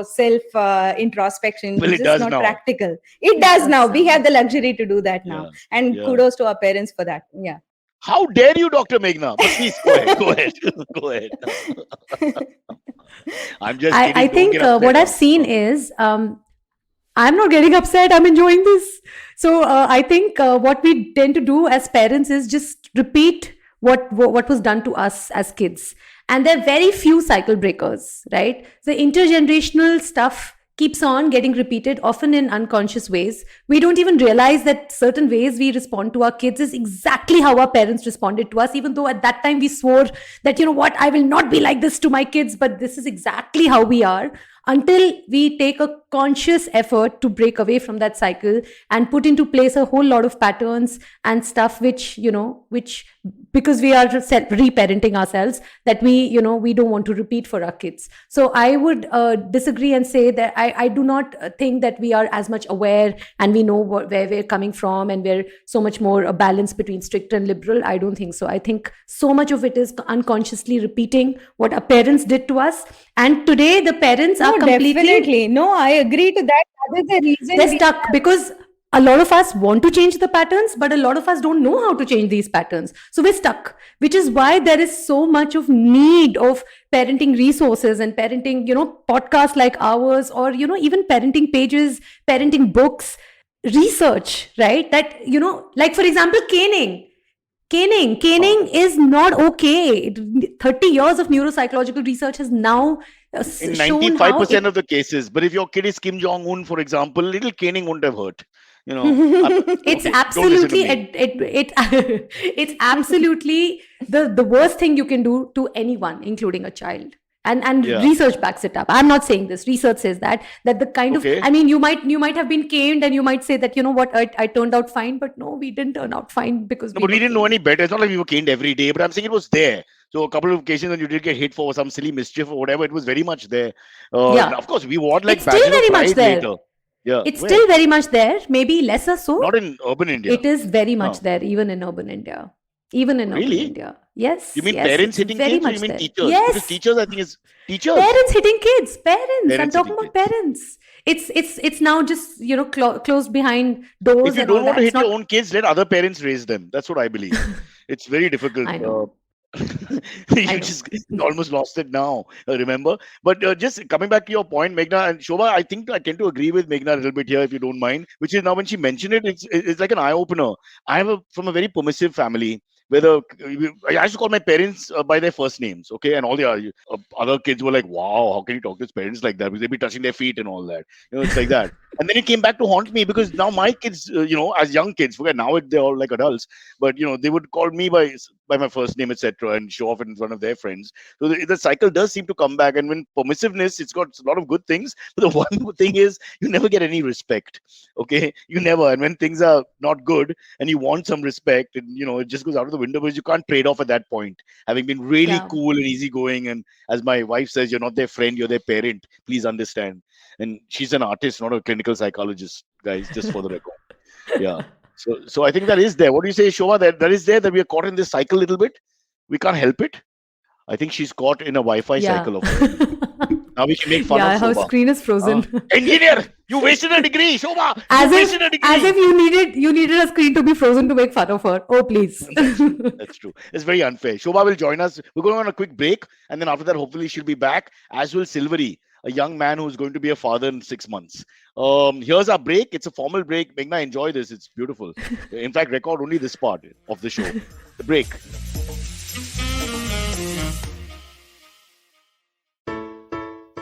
self introspection. Well, It's it just does not now. practical. It It does does now. We now. have the luxury to do that now, Yeah. and Yeah. kudos to our parents for that. Yeah. How dare you, Dr. Meghna? But please go ahead. Go ahead. Go ahead. I'm just I kidding. Don't think get upset. what I've seen is I'm not getting upset. I'm enjoying this. So I think what we tend to do as parents is just repeat what was done to us as kids, and there are very few cycle breakers, right? The intergenerational stuff keeps on getting repeated, often in unconscious ways. We don't even realize that certain ways we respond to our kids is exactly how our parents responded to us, even though at that time we swore that, you know what, I will not be like this to my kids, but this is exactly how we are, until we take a conscious effort to break away from that cycle and put into place a whole lot of patterns and stuff which because we are reparenting ourselves, that we don't want to repeat for our kids. So I would disagree and say that I do not think that we are as much aware and we know where we're coming from and we're so much more a balance between strict and liberal. I don't think so. I think so much of it is unconsciously repeating what our parents did to us, and today the parents are No, completely, definitely. No, I agree to that. That is the reason they're we stuck because a lot of us want to change the patterns, but a lot of us don't know how to change these patterns. So we're stuck, which is why there is so much of need of parenting resources and parenting, podcasts like ours, or, even parenting pages, parenting books, research, right? That, like for example, caning. Caning is not okay. 30 years of neuropsychological research has now In shown how 95% of the cases. But if your kid is Kim Jong Un, for example, little caning won't have hurt. it's Okay, don't listen to absolutely me. it's absolutely the worst thing you can do to anyone, including a child. And Yeah. research backs it up. I'm not saying this. Research says that the kind of, Okay. I mean, you might have been caned and you might say that, you know what, I turned out fine, but no, we didn't turn out fine because No, we but we were didn't know caned. any better. It's not like we were caned every day, but I'm saying it was there. So a couple of occasions when you did get hit for some silly mischief or whatever, it was very much there. Yeah, Of course, we wore it's like still badges of very much pride there. later. Yeah. It's Where? still very much there, maybe lesser so. Not in urban India. It is very Huh. much there, even in urban India. Even in urban Really? India. Yes, You mean yes, parents it's hitting very kids or you much mean there. teachers? Because Yes, teachers, I think, is teachers. parents hitting kids. Parents. I'm Parents talking hitting about kids. parents. It's now just closed behind If doors you and all don't want that. to It's hit your not. own kids, let other parents raise them. That's what I believe. It's very difficult. I know. I You know. just almost lost it now, remember? But just coming back to your point, Meghna and Shobha, I think I tend to agree with Meghna a little bit here, if you don't mind. Which is now when she mentioned it, it's like an eye opener. I have from a very permissive family. Where I used to call my parents by their first names, okay, and all the other kids were like, "Wow, how can you talk to his parents like that?" Because they'd be touching their feet and all that, it's like that. And then it came back to haunt me because now my kids, as young kids, forget now they're all like adults, but they would call me by my first name, etc., and show off in front of their friends. So the cycle does seem to come back. And when permissiveness, it's got a lot of good things, but the one thing is you never get any respect. Okay, you never. And when things are not good and you want some respect, and it just goes out of the window because you can't trade off at that point. Having been really Yeah. cool and easygoing, and as my wife says, you're not their friend, you're their parent. Please understand. And she's an artist, not a clinical psychologist, guys, just for the record. Yeah. So I think that is there. What do you say, Shobha? That is there, that we are caught in this cycle a little bit. We can't help it. I think she's caught in a Wi-Fi Yeah. cycle of hers. Now we can make fun of Yeah, her Shobha. screen is frozen. Engineer, you wasted a degree, Shobha. as You if wasted a degree. as if you needed a screen to be frozen to make fun of her. Oh, please. That's true. That's true. It's very unfair. Shobha will join us. We're going on a quick break, and then after that, hopefully, she'll be back. As will Silvery, a young man who's going to be a father in 6 months. Here's our break. It's a formal break. Meghna, enjoy this. It's beautiful. In fact, record only this part of the show. The break.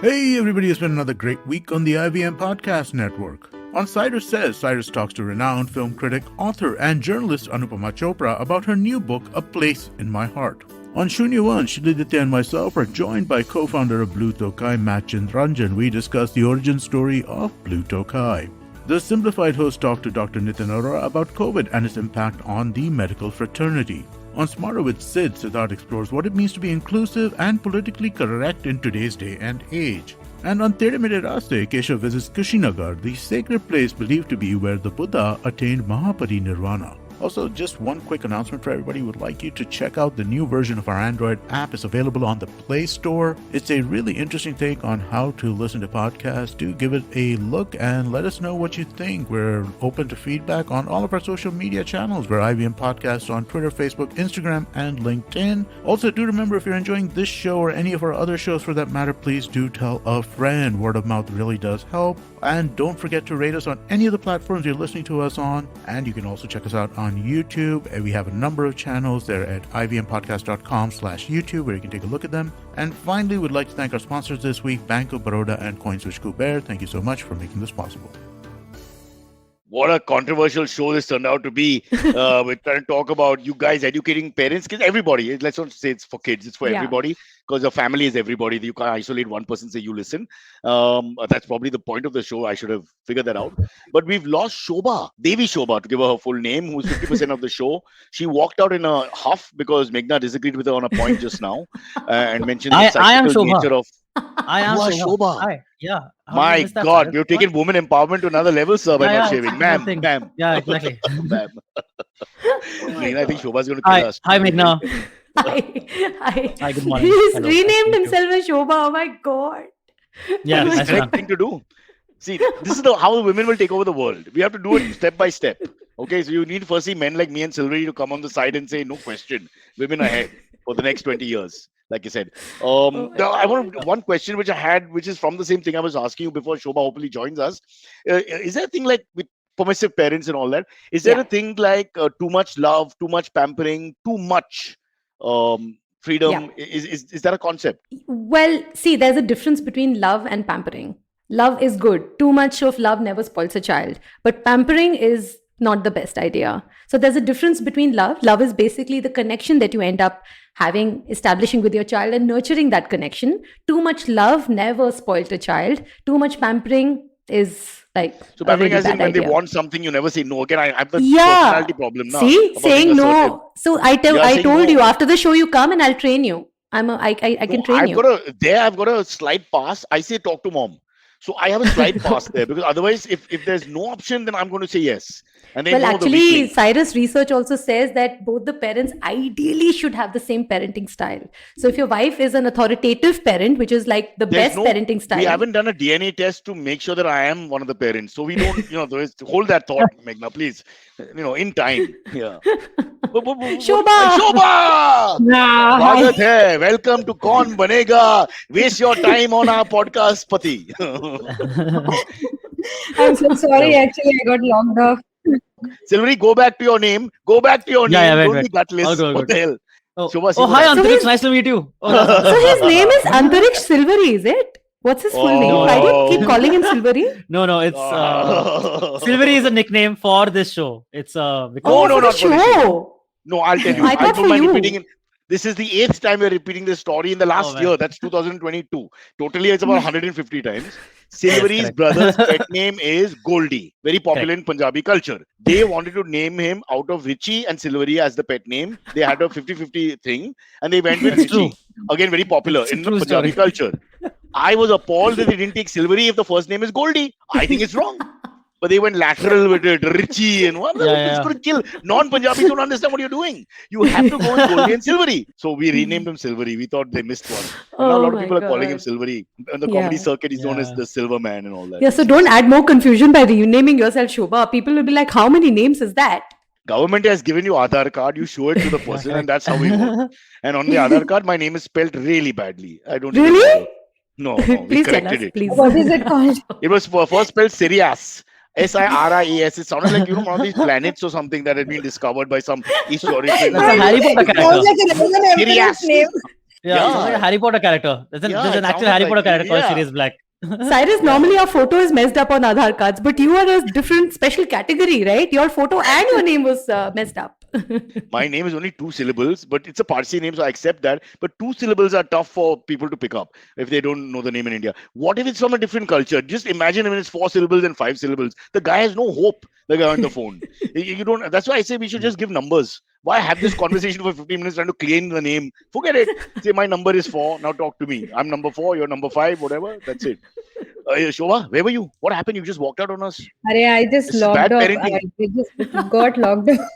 Hey everybody, it's been another great week on the IVM Podcast Network. On Cyrus Says, Cyrus talks to renowned film critic, author, and journalist Anupama Chopra about her new book, A Place in My Heart. On Shunya One, Shiliditya and myself are joined by co-founder of Blue Tokai, Matt Chandranjan. We discuss the origin story of Blue Tokai. The Simplified host talked to Dr. Nitin Arora about COVID and its impact on the medical fraternity. On Smarter with Sid, Siddharth explores what it means to be inclusive and politically correct in today's day and age. And on Tere Mere Raste, Keshav visits Kushinagar, the sacred place believed to be where the Buddha attained Mahaparinirvana. Also, just one quick announcement for everybody. Would like you to check out the new version of our Android app. It's available on the Play Store. It's a really interesting take on how to listen to podcasts. Do give it a look and let us know what you think. We're open to feedback on all of our social media channels. We're IVM Podcasts on Twitter, Facebook, Instagram, and LinkedIn. Also, do remember, if you're enjoying this show or any of our other shows for that matter, please do tell a friend. Word of mouth really does help. And don't forget to rate us on any of the platforms you're listening to us on. And you can also check us out on YouTube. And we have a number of channels there at ivmpodcast.com/YouTube where you can take a look at them. And finally, we'd like to thank our sponsors this week, Bank of Baroda and CoinSwitch Kuber. Thank you so much for making this possible. What a controversial show this turned out to be. We're trying to talk about you guys educating parents, kids, everybody. Let's not say it's for kids, it's for everybody, because a family is everybody. You can't isolate one person, say you listen. That's probably the point of the show. I should have figured that out. But we've lost Shobha, Devishobha, to give her full name, who's 50% of the show. She walked out in a huff because Meghna disagreed with her on a point just now and mentioned the cyclical nature of... I am Shobha. Hi. Yeah. My God, you've taken women empowerment to another level, sir, by not shaving. Ma'am. Yeah, exactly. Ma'am. I think Shobha's going to kill us. Hi, Meghna. Hi, good morning. He's Hello. renamed himself as Shobha. Oh my God. Yeah, This is that's the correct thing to do. See, this is how the women will take over the world. We have to do it step by step. Okay, so you need firstly men like me and Silvery to come on the side and say, no question, women ahead for the next 20 years. Like you said, now I want one question which I had, which is from the same thing I was asking you before Shobha hopefully joins us. Is there a thing like with permissive parents and all that? Is there a thing like too much love, too much pampering, too much freedom? Yeah. Is that a concept? Well, see, there's a difference between love and pampering. Love is good. Too much of love never spoils a child. But pampering is not the best idea. So there's a difference between love. Love is basically the connection that you end up establishing with your child and nurturing that connection. Too much love never spoils a child. Too much pampering is like so pampering really as in when idea. they want something, you never say no. Again, I have the personality problem now. See, saying no. assertive. So I told you after the show you come and I'll train you. I can train you. I've got a slide pass. I say talk to mom. So I have a slide pass there because otherwise, if there's no option, then I'm going to say yes. And well, actually, Cyrus research also says that both the parents ideally should have the same parenting style. So if your wife is an authoritative parent, which is like the best parenting style. We haven't done a DNA test to make sure that I am one of the parents. So we don't, hold that thought, Meghna, please. In time. Yeah. Shobha! Swagat hai. Welcome to Kaun Banega. Waste your time on our podcast, Pati. I'm so sorry. Actually, I got logged off. Silvery, go back to your name. Don't be gutless. What the hell? Oh, hi, Antariksh. Nice to meet you. So his name is Antariksh Silvery, is it? What's his full name? Why do you keep calling him Silvery? No, it's Silvery is a nickname for this show. It's because not show. For show. No, I'll tell you. I thought for you. This is the 8th time we're repeating this story in the last year. That's 2022. Totally, it's about 150 times. Silvery's brother's pet name is Goldie. Very popular in Punjabi culture. They wanted to name him out of Hrishi and Silvery as the pet name. They had a 50-50 thing and they went with Hrishi. Again, very popular in the Punjabi culture. I was appalled that they didn't take Silvery if the first name is Goldie. I think it's wrong. But they went lateral with it, Hrishi and what? It's going to kill. Non-Punjabis don't understand what you're doing. You have to go with Goldie and Silvery. So we renamed him Silvery. We thought they missed one. Now a lot of people are calling him Silvery. On the comedy circuit, he's known as the Silver Man and all that. Yeah, so don't add more confusion by renaming yourself Shobha. People will be like, how many names is that? Government has given you Aadhaar card. You show it to the person and that's how we work. And on the Aadhaar card, my name is spelled really badly. I don't Really? No, we corrected it. Please. What is it called? It was first spelled Sirius. Sirias. It sounded like one of these planets or something that had been discovered by some historical. That's a Harry Potter character. Sirius. Name. Yeah, it's like a Harry Potter character. There's an actual Harry Potter character called Sirius Black. Cyrus, normally our photo is messed up on Aadhaar cards, but you are a different special category, right? Your photo and your name was messed up. My name is only 2 syllables, but it's a Parsi name, so I accept that. But 2 syllables are tough for people to pick up if they don't know the name in India. What if it's from a different culture? Just imagine when it's 4 syllables and 5 syllables. The guy has no hope. The guy on the phone. You don't. That's why I say we should just give numbers. Why have this conversation for 15 minutes trying to claim the name? Forget it. Say my number is 4. Now talk to me. I'm number 4. You're number 5. Whatever. That's it. Shobha, where were you? What happened? You just walked out on us. I just This is logged bad off. parenting. I just got logged off.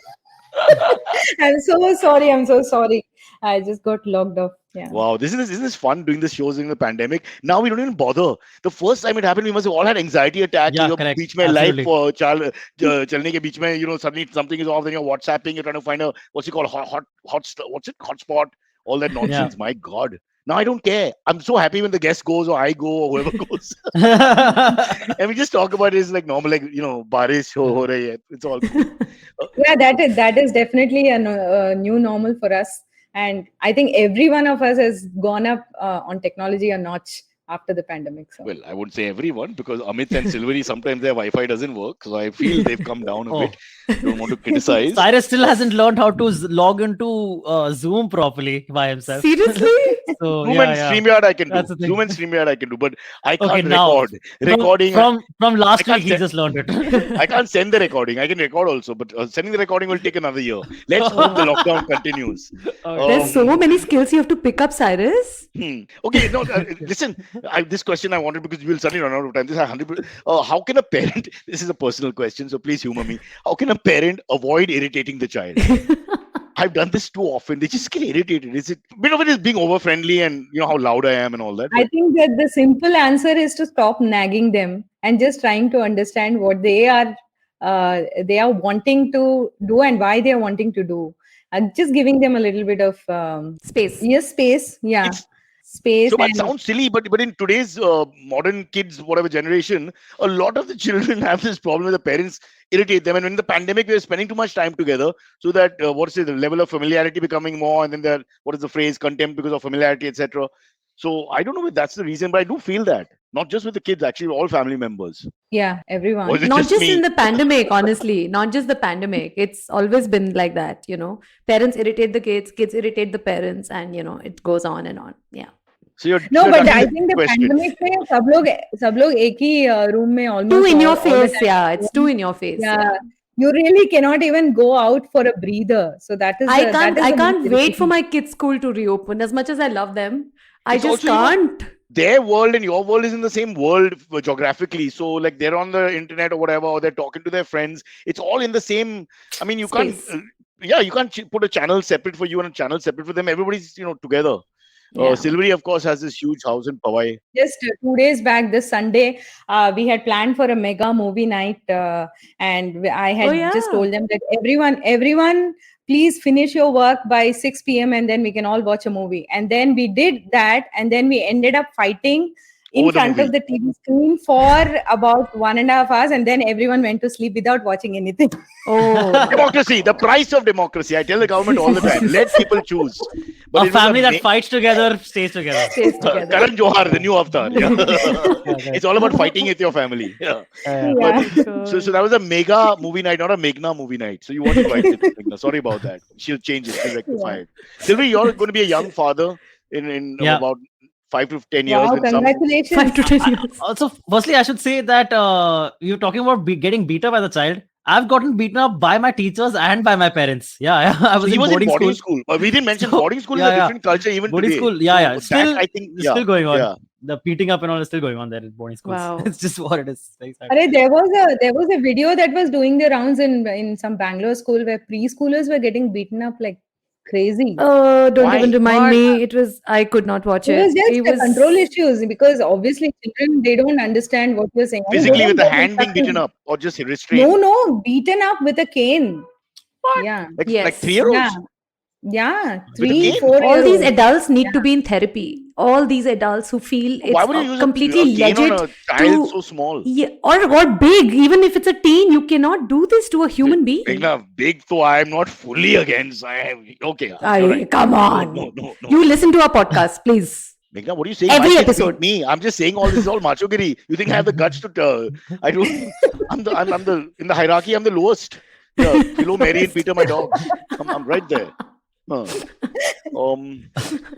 I'm so sorry. I'm so sorry. I just got logged off. Yeah. Wow, isn't this fun doing the shows during the pandemic? Now we don't even bother. The first time it happened, we must have all had anxiety attacks. Yeah, You're correct. beach mein live Absolutely. for chalne ke beech mein, suddenly something is off. Then you're WhatsApping. You're trying to find a what's it called hotspot. All that nonsense. My God. Now I don't care. I'm so happy when the guest goes or I go or whoever goes, and we just talk about it as like normal, like barish ho rahi hai. It's all cool. Yeah, that is definitely a new normal for us. And I think every one of us has gone up on technology a notch after the pandemic. So. Well, I wouldn't say everyone because Amit and Silvery sometimes their Wi-Fi doesn't work, so I feel they've come down a bit. Don't want to criticize. Cyrus still hasn't learned how to log into Zoom properly by himself. Seriously? So, Zoom and StreamYard I can That's the do. thing. Zoom and StreamYard I can do, but I can't Okay, now, record. Recording. From last I week, he can't just learned it. I can't send the recording. I can record also, but sending the recording will take another year. Let's hope the lockdown continues. There's so many skills you have to pick up, Cyrus. Okay, no, listen. This question I wanted because we will suddenly run out of time. This is 100%. How can a parent? This is a personal question, so please humor me. How can a parent avoid irritating the child? I've done this too often. They just get irritated. Is it a bit of it is being over friendly and how loud I am and all that? I think that the simple answer is to stop nagging them and just trying to understand what they are wanting to do and why they are wanting to do. Just giving them a little bit of Space. Yes, space. Yeah. It's- Space. So that and sounds silly, but in today's modern kids, whatever generation, a lot of the children have this problem with the parents irritate them. And in the pandemic, we were spending too much time together, so that the level of familiarity becoming more, and then there, what is the phrase, contempt because of familiarity, etc. So I don't know if that's the reason, but I do feel that not just with the kids, actually, all family members. yeah, everyone. Or is it Not just me? in the pandemic, honestly. Not just the pandemic. It's always been like that, Parents irritate the kids irritate the parents, and it goes on and on. Yeah. So you're No, so but that's I the think the question. pandemic में सब लोग एक ही room में almost Two in your all the face, time. yeah. It's two in your face. Yeah, you really cannot even go out for a breather. So that is I the- can't that is I the can't most wait for irritating. my kids' school to reopen. As much as I love them, I It's just also, can't. their world and your world is in the same world geographically. So like they're on the internet or whatever, or they're talking to their friends. It's all in the same. I mean, you Space. can't. You can't put a channel separate for you and a channel separate for them. Everybody's together. Yeah. Silvery, of course, has this huge house in Powai. Just 2 days back, this Sunday, we had planned for a mega movie night, and I had just yeah. told them that everyone, please finish your work by 6 p.m. and then we can all watch a movie. And then we did that, and then we ended up fighting in Over the front of movie. the TV screen for about 1.5 hours, and then everyone went to sleep without watching anything. Oh. Democracy, the price of democracy. I tell the government all the time, let people choose. But A it was family that ma- fights together stays together. Stays together. Karan Johar, the new avatar. Yeah. Okay. It's all about fighting with your family. Yeah. Yeah. Yeah. So that was a mega movie night, not a Meghna movie night. So you want to invite Meghna. Sorry about that. She'll change it. She'll rectify it. Sylvie, you're going to be a young father in Yeah. about 5 to 10 years. Wow, when some- congratulations. 5 to 10 years. Also, firstly, I should say that you're talking about getting beat up by the child. I've gotten beaten up by my teachers and by my parents. Yeah, I So was he in was in boarding boarding school. school. But we didn't mention So, boarding school is yeah, a yeah. different culture even Boarding today. school, yeah. So Still, that, I think, it's still going on. Yeah. The beating up and all is still going on there in boarding schools. Wow. It's just what it is. Very sad. Arey, there was a video that was doing the rounds in some Bangalore school where preschoolers were getting beaten up like crazy. Oh, don't Why? even remind What? me. I could not watch It it. was just It the control issues because obviously children they don't understand what you're saying. I mean, they Physically don't with the get hand being instructions. beaten up or just restrained. No, beaten up with a cane. Yeah, Like Yes. 3-year-olds. yeah, With a 3, cane? 4 All year these olds. adults need to be in therapy. All these adults who feel Why would you it's use completely a cane on legit a child to so small? yeah, or big. Even if it's a teen, you cannot do this to a human being. Meghna, big though I am not fully against. I have okay. You're Aye, right. come on. No. You listen to our podcast, please. Meghna, what are you saying? Every My kids beat episode. me. I'm just saying all this is all machogiri. You think I have the guts to? I don't. I'm the in the hierarchy. I'm the lowest. Yeah, Philo, Mary, and Peter, my dogs. I'm right there. Huh.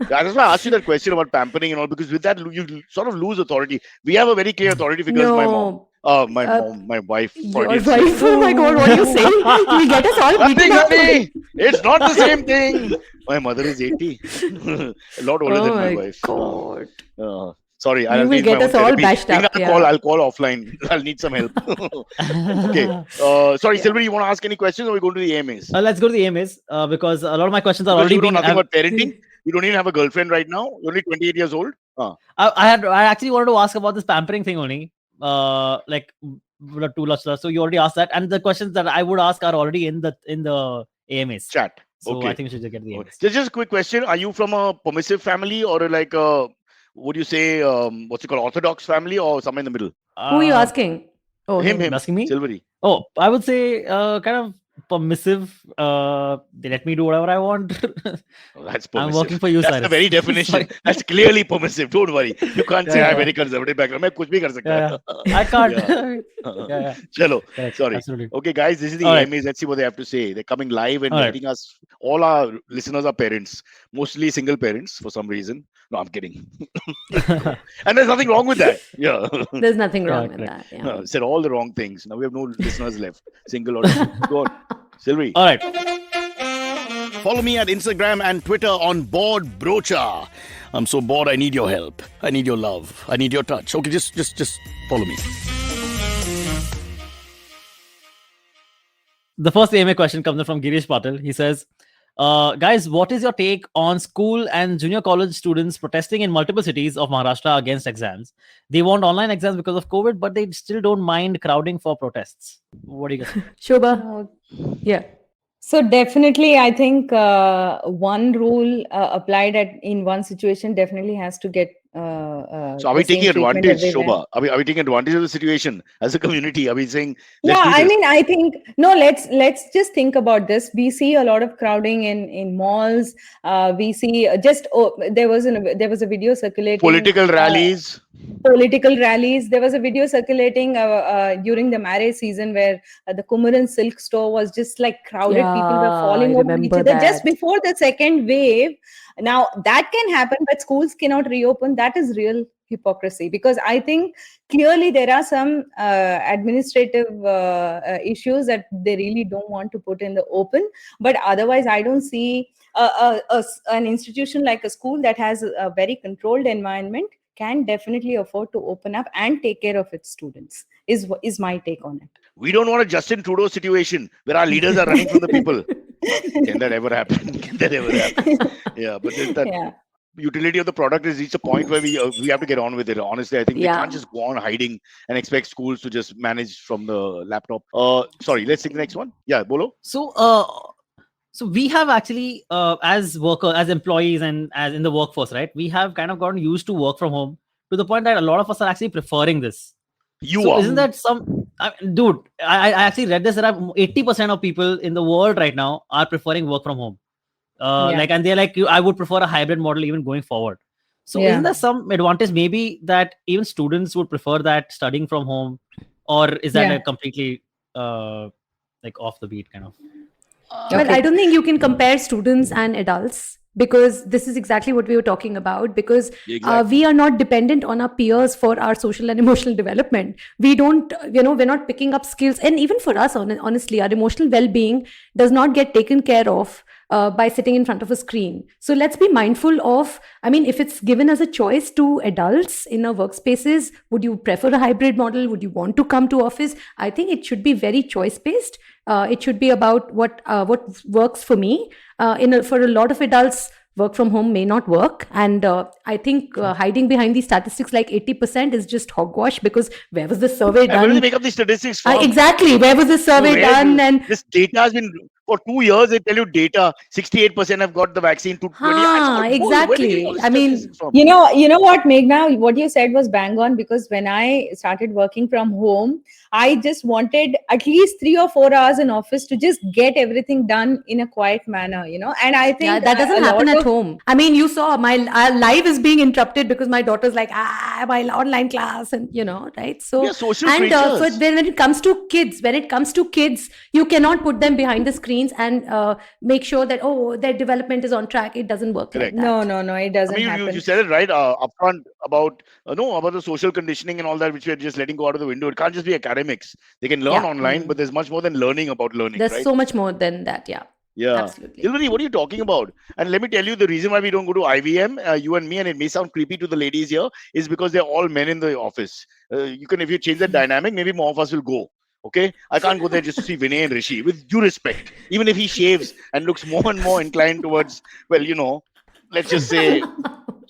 That's why I asked you that question about pampering and all, because with that you sort of lose authority. We have a very clear authority figure. My mom. No, My wife. your Freudian slip. wife. Oh my God, what are you saying? You'll get us all beaten Nothing, up. honey. It's not the same thing. My mother is 80. A lot older Oh than my my wife. God. Sorry, You I'll will need my get own us all therapy. bashed Meghna, up. Yeah. I'll call offline. I'll need some help. Okay. Sorry, Yeah. Silver, you want to ask any questions, or we go to the AMAs? Let's go to the AMAs because a lot of my questions are Because already you know being. nothing about parenting. You don't even have a girlfriend right now. You're only 28 years old. I actually wanted to ask about this pampering thing only. Like so you already asked that, and the questions that I would ask are already in the AMAs Chat. So Okay. I think we should get the AMAs. Just a quick question: are you from a permissive family or like a, would you say, what's it called, orthodox family, or somewhere in the middle? Who are you asking? Oh, Him. Asking me? Silvery. Oh, I would say kind of permissive. They let me do whatever I want. Oh, that's permissive. I'm working for you, That's Cyrus. the very definition. Sorry. That's clearly permissive. Don't worry. You can't say Yeah, I'm yeah. very conservative background. मैं कुछ भी कर सकता Yeah, है. I can't. Yeah. Yeah. Chalo. Correct. Sorry. Absolutely. Okay, guys, this is the All right. AMAs. Let's see what they have to say. They're coming live and All right. hitting us. All our listeners are parents, mostly single parents for some reason. No, I'm kidding. And there's nothing wrong with that. Yeah. there's nothing wrong with Correct. that. Yeah. Said all the wrong things. Now we have no listeners left. Single or go on. Silvery. All right. Follow me at Instagram and Twitter on Bored Brocha. I'm so bored. I need your help. I need your love. I need your touch. Okay, just follow me. The first AMA question comes in from Girish Patil. He says, guys, what is your take on school and junior college students protesting in multiple cities of Maharashtra against exams? They want online exams because of COVID, but they still don't mind crowding for protests. What do you guys think? Shobha? Yeah. So definitely, I think one rule applied in one situation definitely has to get. So are we taking advantage, Shobha? Are we taking advantage of the situation as a community? Are we saying? Yeah, I mean, I think no. Let's just think about this. We see a lot of crowding in malls. We see there was a video circulating. Political rallies. There was a video circulating during the marriage season where the Kumaran silk store was just like crowded. Yeah, people were falling over each other just before the second wave. Now that can happen, but schools cannot reopen. That is real hypocrisy, because I think clearly there are some administrative issues that they really don't want to put in the open. But otherwise, I don't see an institution like a school that has a very controlled environment can definitely afford to open up and take care of its students, is my take on it. We don't want a Justin Trudeau situation where our leaders are running from the people. Can that ever happen? Yeah, but that utility of the product has reached a point where we have to get on with it. Honestly, I think we can't just go on hiding and expect schools to just manage from the laptop. Sorry, let's take the next one. Yeah, Bolo. So we have actually, as workers, as employees, and as in the workforce, right? We have kind of gotten used to work from home to the point that a lot of us are actually preferring this. Isn't that dude? I actually read this that 80% of people in the world right now are preferring work from home. And they're like, I would prefer a hybrid model even going forward. So isn't there some advantage maybe that even students would prefer that studying from home, or is that a completely like off the beat kind of? Well, I don't think you can compare students and adults, because this is exactly what we were talking about, because we are not dependent on our peers for our social and emotional development. We don't, we're not picking up skills. And even for us, honestly, our emotional well-being does not get taken care of by sitting in front of a screen. So let's be mindful of, if it's given as a choice to adults in our workspaces, would you prefer a hybrid model? Would you want to come to office? I think it should be very choice-based. It should be about what works for me. For a lot of adults, work from home may not work. And I think hiding behind these statistics like 80% is just hogwash, because where was the survey done? Where do they make up these statistics from? Exactly. Where was the survey done? And this data has been For 2 years, they tell you data. 68% have got the vaccine to 20. I thought, where do you get all Exactly. this I mean, statistics from? You know what, Meghna, what you said was bang on, because when I started working from home, I just wanted at least 3 or 4 hours in office to just get everything done in a quiet manner, and I yeah, think that doesn't a happen lot at of home. I mean, you saw my life is being interrupted because my daughter's like, my online class, and right? We So, are social and for creatures. when it comes to kids, you cannot put them behind the screens and make sure that, oh, their development is on track. It doesn't work like Correct. no, that. no, no, it I doesn't mean, you happen. said it right upfront about no about the social conditioning and all that, which we're just letting go out of the window. It can't just be academics. They can learn Yeah. online, but there's much more than learning about learning, There's right? so much more than that. Yeah. Yeah. Absolutely. Dilbari, what are you talking about? And let me tell you, the reason why we don't go to IVM, you and me, and it may sound creepy to the ladies here, is because they're all men in the office. If you change that dynamic, maybe more of us will go. Okay, I can't go there just to see Vinay and Hrishi. With due respect, even if he shaves and looks more and more inclined towards, well, let's just say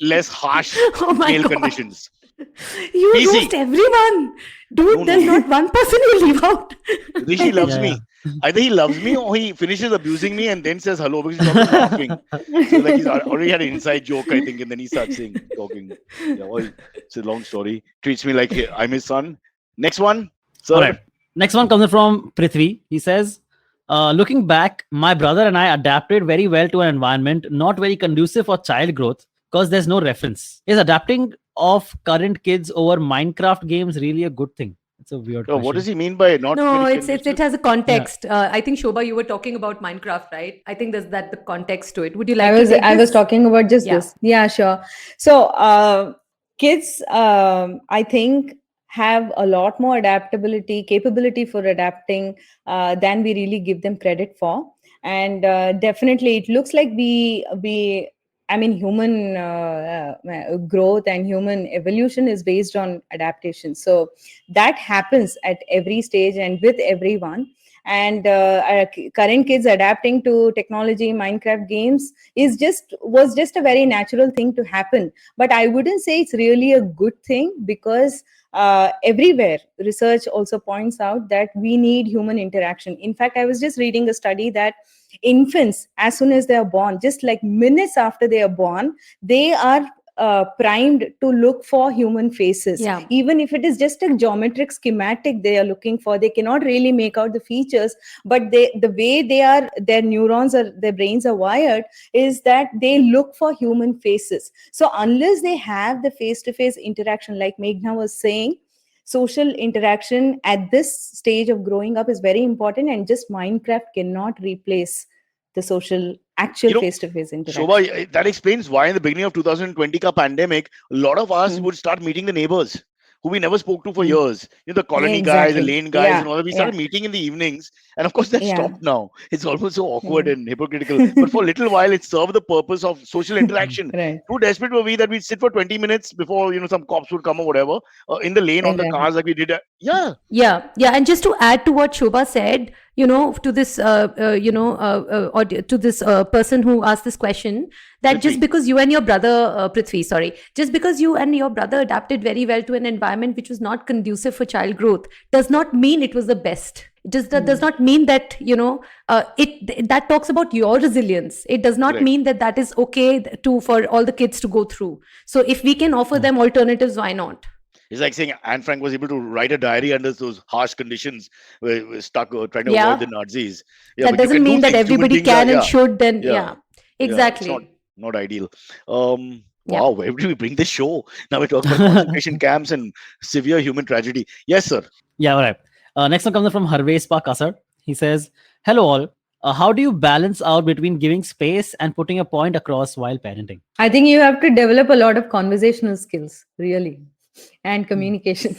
less harsh Oh my male God. conditions. You PC. roast everyone. Dude, No, there's no. not one person you leave out. Rishi loves Yeah, me. Either he loves me or he finishes abusing me and then says hello because he's always laughing. So like he's already had an inside joke, I think, and then he starts talking. Yeah, well, it's a long story. Treats me like I'm his son. Next one, sir. All right. Next one comes from Prithvi. He says, looking back, my brother and I adapted very well to an environment not very conducive for child growth because there's no reference. Is adapting of current kids over Minecraft games really a good thing? It's a weird question. What does he mean by not No, very it conducive? has a context. I think Shobha, you were talking about Minecraft, right? I think there's the context to it. Would you like to take I was this? talking about just Yeah. this. Yeah, sure. So, kids, I think, have a lot more capability for adapting than we really give them credit for. And definitely, it looks like I mean, human growth and human evolution is based on adaptation. So that happens at every stage and with everyone. And current kids adapting to technology, Minecraft games was just a very natural thing to happen. But I wouldn't say it's really a good thing, because everywhere research also points out that we need human interaction. In fact, I was just reading a study that infants, as soon as they are born, just like minutes after they are born, they are primed to look for human faces. Yeah. Even if it is just a geometric schematic they are looking for, they cannot really make out the features, but the way their neurons or their brains are wired is that they look for human faces. So unless they have the face-to-face interaction, like Meghna was saying, social interaction at this stage of growing up is very important, and just Minecraft cannot replace the actual face-to-face interaction. Shobha, that explains why in the beginning of 2020 ka pandemic, a lot of us would start meeting the neighbors who we never spoke to for years. The colony guys, the Exactly. lane guys, Yeah, and all that. We started meeting in the evenings, and of course that yeah. stopped now. It's almost so awkward and hypocritical. But for a little while, it served the purpose of social interaction. Right. Too desperate were we that we'd sit for 20 minutes before some cops would come or whatever in the lane on the Exactly. cars like we did. Yeah. Yeah, and just to add to what Shobha said, to this, or to this person who asked this question, that just Prithvi. because you and your brother, Prithvi, sorry, just because you and your brother adapted very well to an environment which was not conducive for child growth, does not mean it was the best. It just does not mean that that talks about your resilience. It does not Correct. mean that is okay for all the kids to go through. So if we can offer them alternatives, why not? It's like saying Anne Frank was able to write a diary under those harsh conditions where we're stuck trying to Yeah. avoid the Nazis. Yeah, That but you doesn't can do mean that things. Human everybody beings can and yeah. should. Then Yeah. Exactly. Yeah, it's not ideal. Yeah. Wow, where do we bring this show? Now we're talking about concentration camps and severe human tragedy. Yes, sir. Yeah, all right. Next one comes from Harvesh Kasar. He says, hello all. How do you balance out between giving space and putting a point across while parenting? I think you have to develop a lot of conversational skills, really, and communication.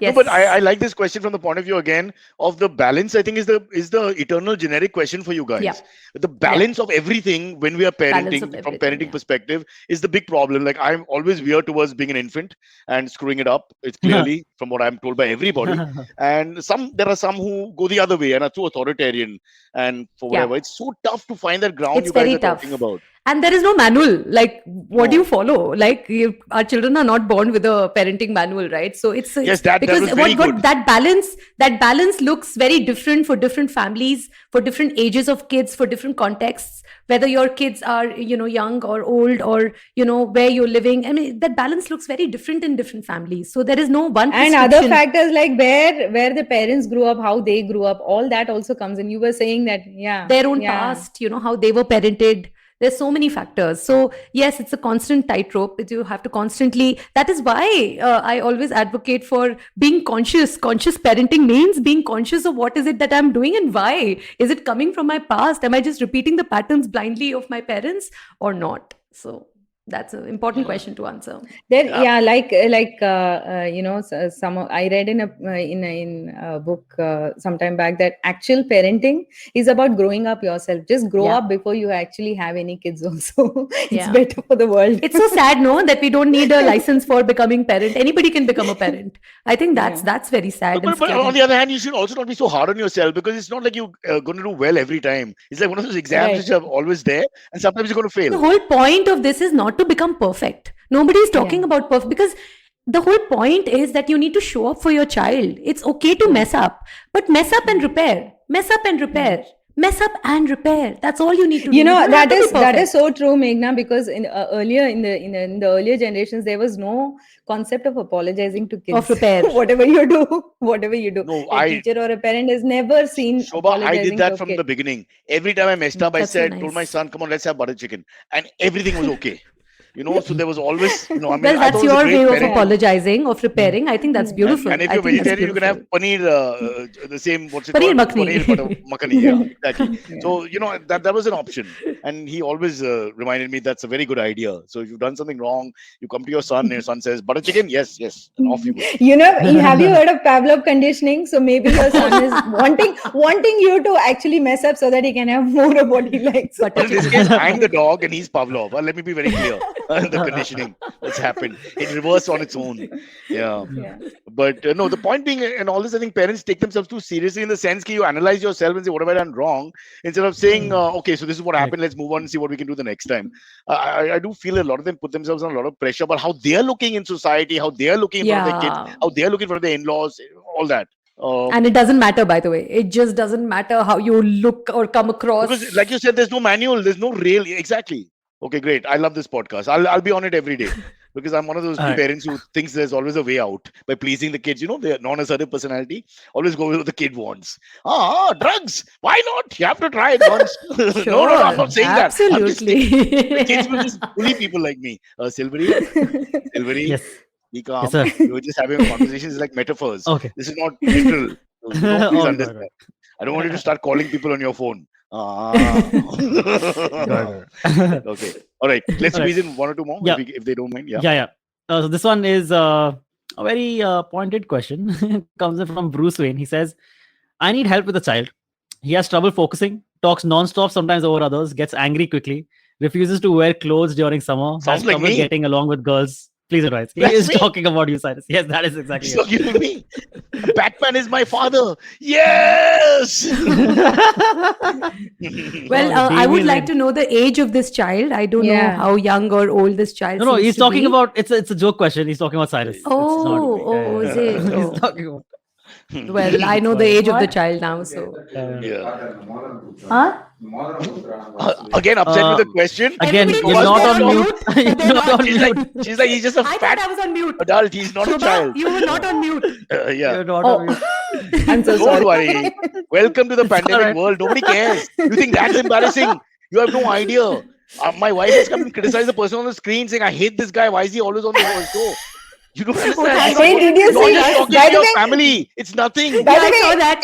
No, but I like this question from the point of view again of the balance. I think is the eternal generic question for you guys. Yeah. The balance of everything when we are Balance of parenting from everything, parenting yeah. perspective is the big problem. Like I'm always veered towards being an infant and screwing it up. It's clearly from what I'm told by everybody. And there are some who go the other way and are too authoritarian and for Yeah. whatever. It's so tough to find that ground It's you guys very are talking tough. about. And there is no manual. Like, what do you follow? Like, our children are not born with a parenting manual, right? So it's that because was very good. that balance looks very different for different families, for different ages of kids, for different contexts. Whether your kids are, young or old, or where you're living. I mean, that balance looks very different in different families. So there is no one. And other factors like where the parents grew up, how they grew up, all that also comes in. You were saying that, their own past, how they were parented. There's so many factors. So yes, it's a constant tightrope that you have to constantly. That is why I always advocate for being conscious. Conscious parenting means being conscious of what is it that I'm doing and why. Is it coming from my past? Am I just repeating the patterns blindly of my parents or not? So that's an important question to answer. There, some I read in a book sometime back that actual parenting is about growing up yourself. Just grow up before you actually have any kids. Also, it's better for the world. It's so sad, no, that we don't need a license for becoming parent. Anybody can become a parent. I think that's very sad. But on the other hand, you should also not be so hard on yourself, because it's not like you're going to do well every time. It's like one of those exams which are always there, and sometimes you're going to fail. The whole point of this is not to become perfect. Nobody is talking about perfect, because the whole point is that you need to show up for your child. It's okay to mess up, but mess up and repair. Mess up and repair. Mess up and repair. That's all you need to do. That is so true, Meghna, because in the earlier generations there was no concept of apologizing to kids. Of repair. whatever you do. No, a teacher or a parent has never seen Shobha, I did that from the beginning. Every time I messed up, I told my son, come on, let's have butter chicken. And everything was okay. So there was always, well, that's your way of apologizing, of repairing. I think that's beautiful. And if you're vegetarian, you can have paneer, the same, what's it called? Paneer butter makhani. Yeah, exactly. So, that was an option. And he always reminded me that's a very good idea. So if you've done something wrong, you come to your son, and your son says, butter chicken? Yes. And off you go. Have you heard of Pavlov conditioning? So maybe your son is wanting you to actually mess up so that he can have more of what he likes. But in this case, I'm the dog and he's Pavlov. Let me be very clear. The conditioning that's happened in reverse on its own. But no, the point being, and all this, I think parents take themselves too seriously in the sense that you analyze yourself and say, what have I done wrong, instead of saying, okay, so this is what happened, let's move on and see what we can do the next time. I do feel a lot of them put themselves on a lot of pressure about how they're looking in society, how they're looking in front of their kids, how they're looking in front of their in-laws, all that. And it doesn't matter, by the way. It just doesn't matter how you look or come across. Because like you said, there's no manual, there's no real, exactly. Okay, great. I love this podcast. I'll be on it every day, because I'm one of those parents who thinks there's always a way out by pleasing the kids. Their non-assertive personality. Always go with what the kid wants. Drugs. Why not? You have to try it once. Sure, no, I'm not saying absolutely. that. Kids will just bully people like me. Silvery, yes. be calm. Yes, You're just having conversations like metaphors. Okay. This is not literal. So please understand. Right. I don't want you to start calling people on your phone. Okay. All right. Let's squeeze in one or two more if they don't mind. Yeah. So this one is a very pointed question. Comes in from Bruce Wayne. He says, I need help with a child. He has trouble focusing, talks non-stop, sometimes over others, gets angry quickly, refuses to wear clothes during summer, has trouble getting along with girls. Please advise. He is talking about you, Cyrus. Yes, that is exactly it. Talking to me. Batman is my father. Yes. Well, I would like to know the age of this child. I don't know how young or old this child is. No, he's talking about, it's a joke question. He's talking about Cyrus. Is it? He's talking about. Well, I know the age of the child now, so. Again, upset with the question. Again, you're not on mute. She's like, he's just a fat adult. He's not a child. You were not on mute. You're not on mute. I'm so sorry. Don't worry. Welcome to the pandemic world. Nobody cares. You think that's embarrassing? You have no idea. My wife has come and criticized the person on the screen saying, I hate this guy. Why is he always on the show? You don't understand. Did you see talking to your family? It's nothing. I saw that.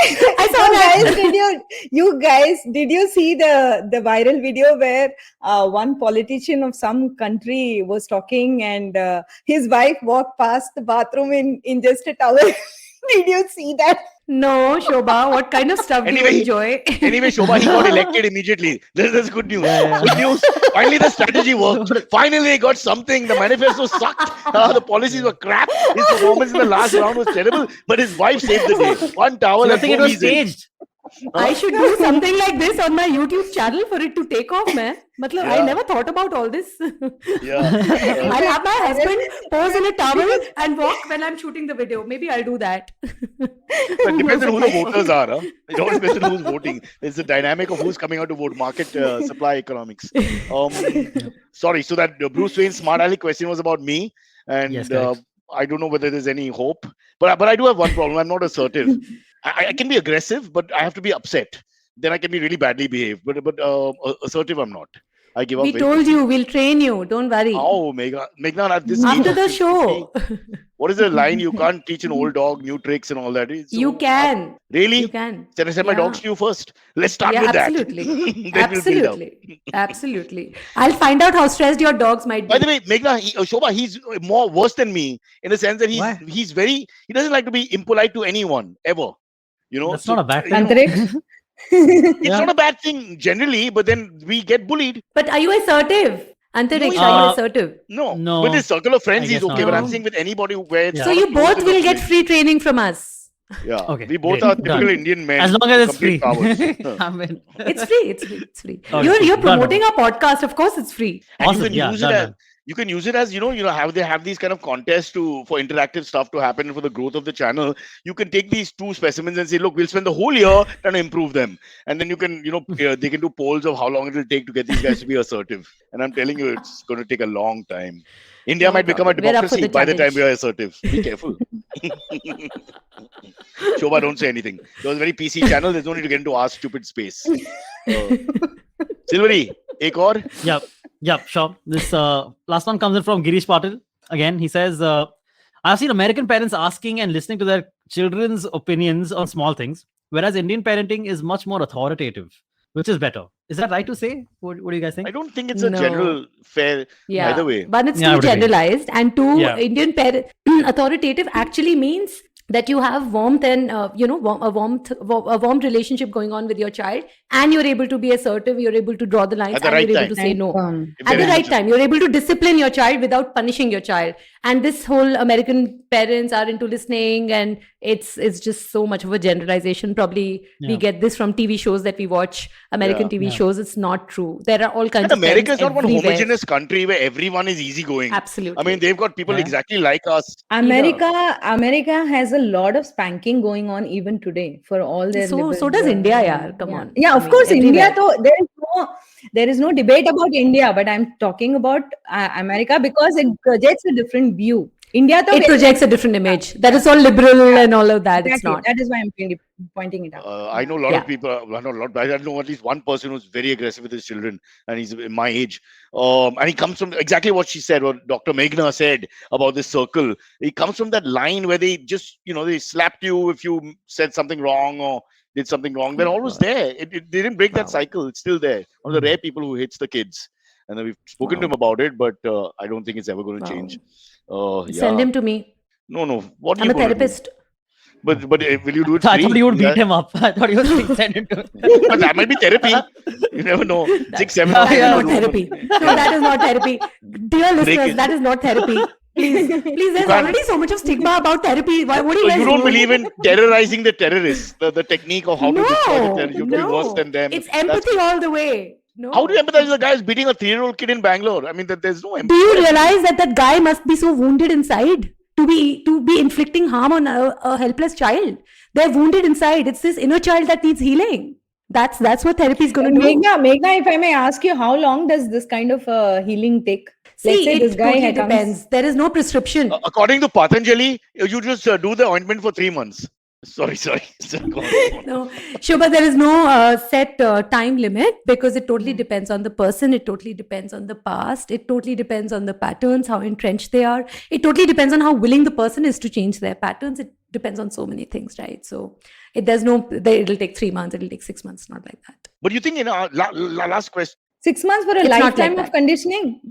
Did you see the viral video where one politician of some country was talking and his wife walked past the bathroom in just a towel? Did you see that? No, Shobha, what kind of stuff do you enjoy? Anyway, Shobha, he got elected immediately. This is good news. Good news. Finally, the strategy worked. Finally, they got something. The manifesto sucked. The policies were crap. His performance in the last round was terrible. But his wife saved the day. One towel and it was staged. I should do something like this on my YouTube channel for it to take off, man. Matlab, Yeah. I never thought about all this. Yeah. I'll have my husband pose in a towel and walk when I'm shooting the video. Maybe I'll do that. But it depends on who the My voters phone. are. Huh? It all depends on who's voting. It's the dynamic of who's coming out to vote. Market supply economics. Sorry. So that Bruce Wayne smart aleck question was about me, and Yes, correct. I don't know whether there's any hope. But I do have one problem. I'm not assertive. I can be aggressive, but I have to be upset. Then I can be really badly behaved. But assertive, I'm not. I give up We very told quickly. you we'll train you. Don't worry. Oh, Meghna, at this age After of the 50, show, what is the line? You can't teach an old dog new tricks and all that. you can. Really? You can. Can I send my dogs Yeah. to you first? Let's start Yeah, with that. absolutely. Then we'll build up. Absolutely. Absolutely. I'll find out how stressed your dogs might By the be. way, Meghna, Shobha, he's more worse than me in the sense that Why? he's very, he doesn't like to be impolite to anyone ever. That's not a bad thing. Antariksh. It's Yeah. not a bad thing generally, but then we get bullied. But are you assertive? Antariksh, he's are you not. assertive? No, No, with his circle of friends, I he's guess okay. not. But I'm No. saying with anybody where it's Yeah. So not a you close both will enough get friend. free training from us. Yeah, Okay, we both great. are typical Done. Indian men. As long with as it's complete free. powers. I mean, It's free. It's free. It's free. Okay, You're done. promoting our podcast. Of course, it's free. And Awesome. you can Yeah, use done, it as done. you can use it as have they have these kind of contests for interactive stuff to happen for the growth of the channel. You can take these two specimens and say, look, we'll spend the whole year trying to improve them, and then you can they can do polls of how long it will take to get these guys to be assertive. And I'm telling you, it's going to take a long time. India No might become a problem. We're up for democracy the by the time we challenge. are assertive. Be careful. Shobha, don't say anything. There was a very PC channel. There's no need to get into our stupid space. Silvery, ek aur? Yep, sure. This last one comes in from Girish Patil. Again, he says, I've seen American parents asking and listening to their children's opinions on small things, whereas Indian parenting is much more authoritative. Which is better? Is that right to say? What do you guys think? I don't think it's a No. general fair Yeah. either way. One, it's Yeah, I too would agree. generalized, and two, Yeah. Indian authoritative actually means that you have warmth and a warm relationship going on with your child, and you're able to be assertive. You're able to draw the lines, At the and right you're able time. to say And no. firm. If At there the is right such a- time, you're able to discipline your child without punishing your child. And this whole American parents are into listening, and it's just so much of a generalization. Probably we Yeah. get this from TV shows that we watch, American Yeah. TV Yeah. shows. It's not true. There are all kinds And of America is parents not one everywhere. homogeneous country where everyone is easygoing. Absolutely. I mean, they've got people Yeah. exactly like us. America has a lot of spanking going on even today for all their So does India, yaar. Come yeah. on. Yeah, I of mean, course, India. everywhere. Though there is no debate about India, but I'm talking about America because it projects a different view. India, though, It projects a different image. That is all liberal and all of that. It's exactly. not. That is why I'm pointing it out. I know a lot Yeah. of people. I know a lot. I know at least one person who's very aggressive with his children, and he's my age. And he comes from exactly what she said, what Dr. Meghna said about this circle. He comes from that line where they just, they slapped you if you said something wrong or did something wrong. They're always there. They didn't break that Wow. cycle. It's still there. One of the rare people who hits the kids. And then we've spoken to him about it, but I don't think it's ever going to change. Send him to me. No. What are I'm you a going to do? therapist. But will you do it I free? thought you would Yeah. beat him up. I thought you were saying send him to. But that might be therapy. You never know. 6-7 That is Yeah. not therapy. No, that is not therapy. Dear listeners, it. that is not therapy. Please, there's can't- already so much of stigma about therapy. What do you So guys you don't do? believe in terrorizing the terrorists, the technique of how to destroy the No, terrorists. You have to be worse than them. It's That's- empathy all the way. No. How do you empathize with the guy who's beating a 3-year-old kid in Bangalore? I mean, there's no Do empathy. you realize that guy must be so wounded inside to be inflicting harm on a helpless child? They're wounded inside. It's this inner child that needs healing. That's what therapy is going to do. Meghna, if I may ask you, how long does this kind of healing take? Let's See, say this it guy totally comes- depends. There is no prescription. According to Patanjali, you just do the ointment for 3 months. Sorry. Go on. No, Shobha, there is no set time limit because it totally depends on the person. It totally depends on the past. It totally depends on the patterns, how entrenched they are. It totally depends on how willing the person is to change their patterns. It depends on so many things, right? So it'll take 3 months. It'll take 6 months, not like that. But you think, last question. 6 months for a It's not lifetime like of that. conditioning?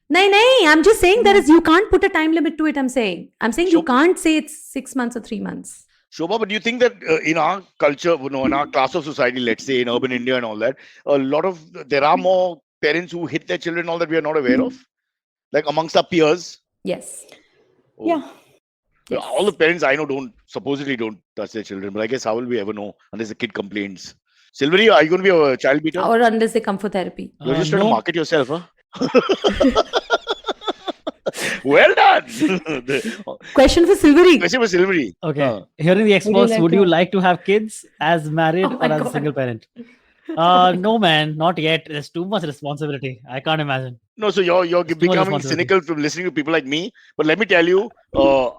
No, I'm just saying you can't put a time limit to it. I'm saying you can't say it's 6 months or 3 months. Shobha, but do you think that in our culture, in our class of society, let's say in urban India and all that, there are more parents who hit their children, all that we are not aware of? Like amongst our peers? Yes. Oh. Yeah. Yes. All the parents I know supposedly don't touch their children, but I guess how will we ever know unless the kid complains? Silvery, are you going to be a child beater? Or unless they come for therapy. You're just trying to No. market yourself, huh? Well done. Question for Silvery. Question for Silvery. Okay. Hearing the experts, like would to you have- like to have kids as married Oh or my as a God. single parent? No, man, not yet. There's too much responsibility. I can't imagine. No, so you're It's too much becoming responsibility. cynical from listening to people like me. But let me tell you,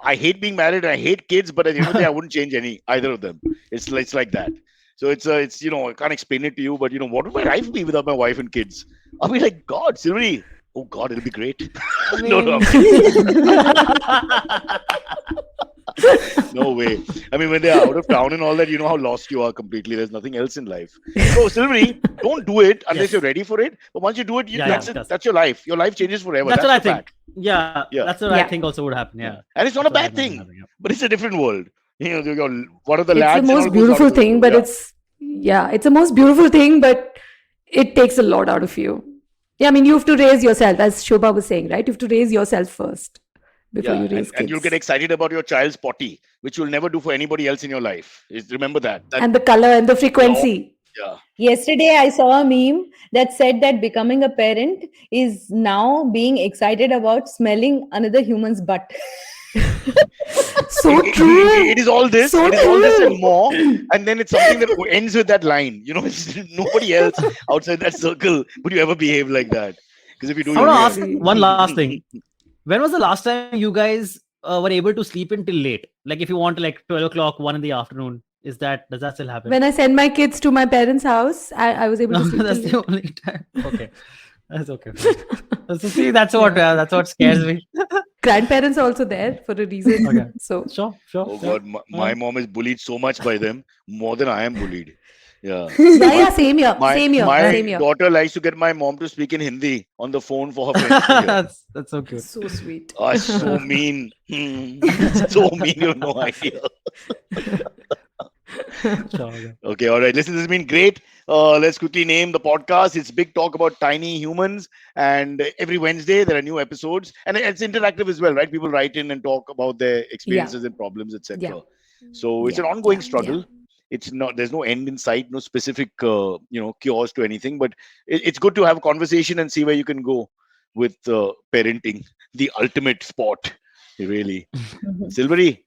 I hate being married. I hate kids. But at the end of the day, I wouldn't change either of them. It's like that. So it's I can't explain it to you. But what would my life be without my wife and kids? I'll be like, God, Silvery. Oh God, it'll be great. No. No way. I mean, when they're out of town and all that, you know how lost you are completely. There's nothing else in life. So, Silvery, don't do it unless Yes. you're ready for it. But once you do it, that's it. that's- That's your life. Your life changes forever. That's what I the think. fact. Yeah, Yeah. that's what I Yeah. think also would happen. Yeah. And it's not a That's what I bad imagine thing, happening, yeah. but it's a different world. One of the It's lads. the and all most goes beautiful out of the- thing, but yeah. it's a most beautiful thing, but it takes a lot out of you. Yeah, I mean, you have to raise yourself, as Shobha was saying, right? You have to raise yourself first before you raise and you'll kids. get excited about your child's potty, which you'll never do for anybody else in your life. Remember that. And the color and the frequency. Yeah. Yesterday, I saw a meme that said that becoming a parent is now being excited about smelling another human's butt. So It- true. it is all this. So It is all this true. and more. And then it's something that ends with that line. It's nobody else outside that circle would you ever behave like that. Because if you do, I you're want to weird. ask one last thing. When was the last time you guys were able to sleep until late? Like if you want to, like 12 o'clock, 1 in the afternoon, does that still happen? When I send my kids to my parents' house, I was able No, to sleep. that's till the late. only time. Okay, that's okay. So see, that's what scares me. Grandparents are also there for a reason. Okay. So Sure. Oh God, my mom is bullied so much by them, more than I am bullied. Yeah. yeah, same here. My same here. Same here. daughter likes to get my mom to speak in Hindi on the phone for her friends to hear. That's so cute. So sweet. Oh, so mean. So mean, you have no idea. Sure, okay. Okay, all right. Listen, this has been great. Let's quickly name the podcast. It's Big Talk About Tiny Humans. And every Wednesday, there are new episodes. And it's interactive as well, right? People write in and talk about their experiences and problems, etc. Yeah. So it's an Yeah, ongoing yeah, struggle. It's not, there's no end in sight, no specific, cures to anything. But it's good to have a conversation and see where you can go with parenting, the ultimate sport, really. Silvery,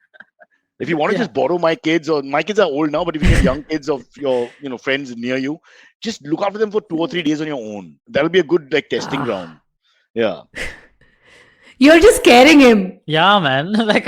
if you want to just borrow my kids, or my kids are old now, but if you have young kids of your friends near you, just look after them for 2 or 3 days on your own. That'll be a good testing ground. Yeah. You're just scaring him. Yeah, man. Like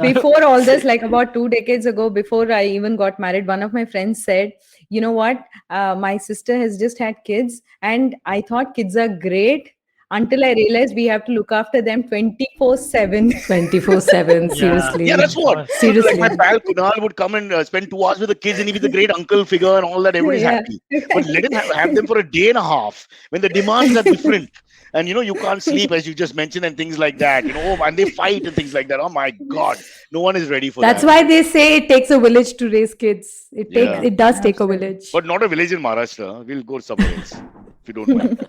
Before all this, like about 2 decades ago, before I even got married, one of my friends said, you know what, my sister has just had kids and I thought kids are great until I realized we have to look after them 24/7. 24/7. Seriously. Yeah, that's what. Seriously. Like my pal Kunal would come and spend 2 hours with the kids, and he'd be the great uncle figure and all that. Everybody's Yeah. happy. But let him have them for a day and a half when the demands are different. And you can't sleep, as you just mentioned, and things like that. And they fight and things like that. Oh my God, no one is ready for That's that. why they say it takes a village to raise kids. It does take a village. But not a village in Maharashtra. We'll go somewhere else if you don't mind.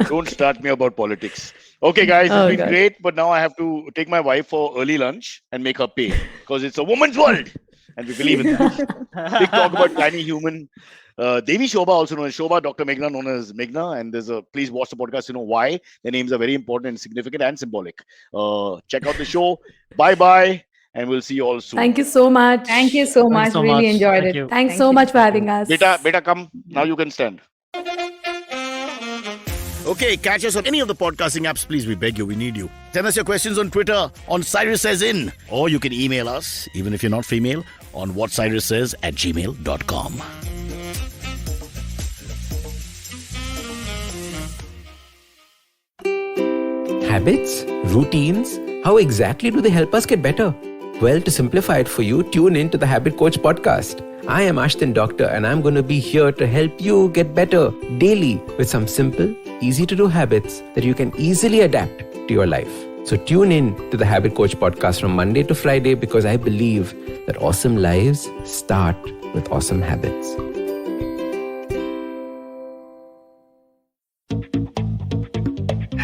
Don't start me about politics. Okay, guys, it's been great. But now I have to take my wife for early lunch and make her pay because it's a woman's world, and we believe in that. Big talk about tiny human. Devishobha, also known as Shobha, Dr. Meghna, known as Meghna, and please watch the podcast to know why. Their names are very important and significant and symbolic. Check out the show. Bye-bye, and we'll see you all soon. Thank you so much. Thank you so much. so Really much. enjoyed Thank it. you. Thanks Thank so you. much for having us. Beta, come. Now you can stand. Okay, catch us on any of the podcasting apps. Please, we beg you, we need you. Send us your questions on Twitter on Cyrus Says In. Or you can email us, even if you're not female, on whatcyrussays@gmail.com. Habits? Routines? How exactly do they help us get better? Well, to simplify it for you, tune in to the Habit Coach podcast. I am Justin Doctor, and I'm going to be here to help you get better daily with some simple, easy to do habits that you can easily adapt to your life. So tune in to the Habit Coach podcast from Monday to Friday, because I believe that awesome lives start with awesome habits.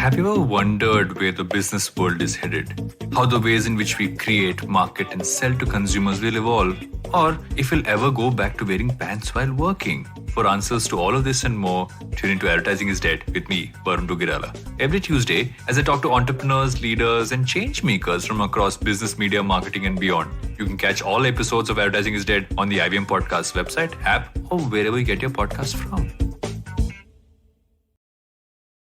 Have you ever wondered where the business world is headed? How the ways in which we create, market, and sell to consumers will evolve? Or if we'll ever go back to wearing pants while working? For answers to all of this and more, tune into Advertising is Dead with me, Varun Dugirala. Every Tuesday, as I talk to entrepreneurs, leaders, and change makers from across business, media, marketing, and beyond. You can catch all episodes of Advertising is Dead on the IVM Podcast website, app, or wherever you get your podcast from.